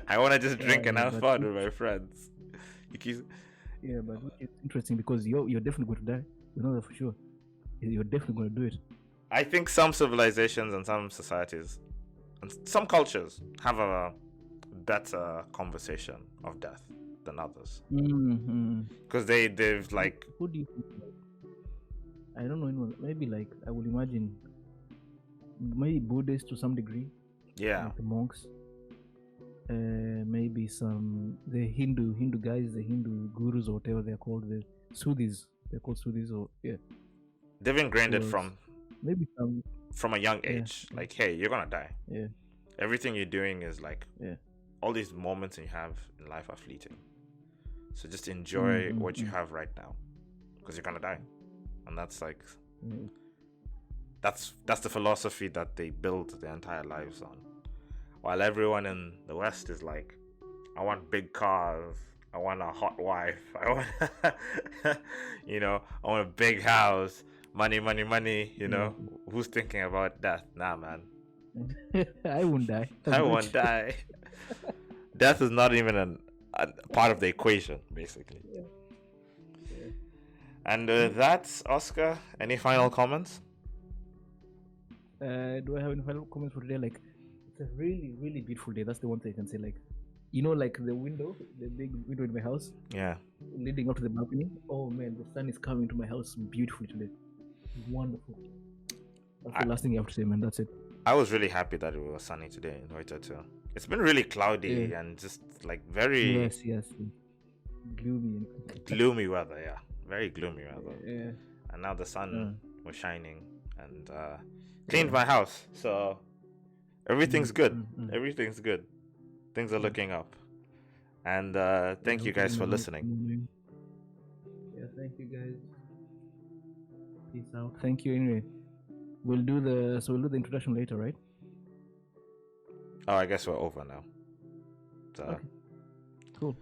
I want to just drink and have fun with my friends. You keep... Yeah, but it's interesting because you're definitely going to die. You know that for sure. You're definitely going to do it. I think some civilizations and some societies and some cultures have a better conversation of death than others, because they've like, Who do you think? I don't know anyone. Maybe like I would imagine, maybe Buddhists to some degree. yeah, Like the monks. Maybe the Hindu guys, the Hindu gurus or whatever they're called, the Sudhis. They're called Sudhis, or yeah. they've ingrained it Swirls. Maybe some. from a young age. Like, hey, you're gonna die. Yeah. Everything you're doing is like, Yeah. all these moments you have in life are fleeting. So just enjoy what you have right now, because you're gonna die, and that's like, that's the philosophy that they build their entire lives on. While everyone in the West is like, I want big cars, I want a hot wife, I want, I want a big house, money. Who's thinking about death? Nah, man. I won't die. I won't die. Death is not even a part of the equation, basically. Yeah. And that's Oscar. Any final comments? Do I have any final comments for today? Like, it's a really, really beautiful day. That's the one thing I can say. Like, like the big window in my house, Yeah. leading up to the balcony. Oh man, the sun is coming to my house beautifully today. Wonderful. That's the last thing you have to say, man. That's it. I was really happy that it was sunny today in Hoita too. It's been really cloudy and just like very Yes. Gloomy. gloomy weather. Yeah, very gloomy weather. Yeah. And now the sun was shining and cleaned my house, so everything's good. Everything's good. Things are looking up. And thank you guys for listening. Yeah, thank you guys. Peace out. Thank you. Anyway, we'll do the introduction later, right? Oh, I guess we're over now. So. Okay. Cool.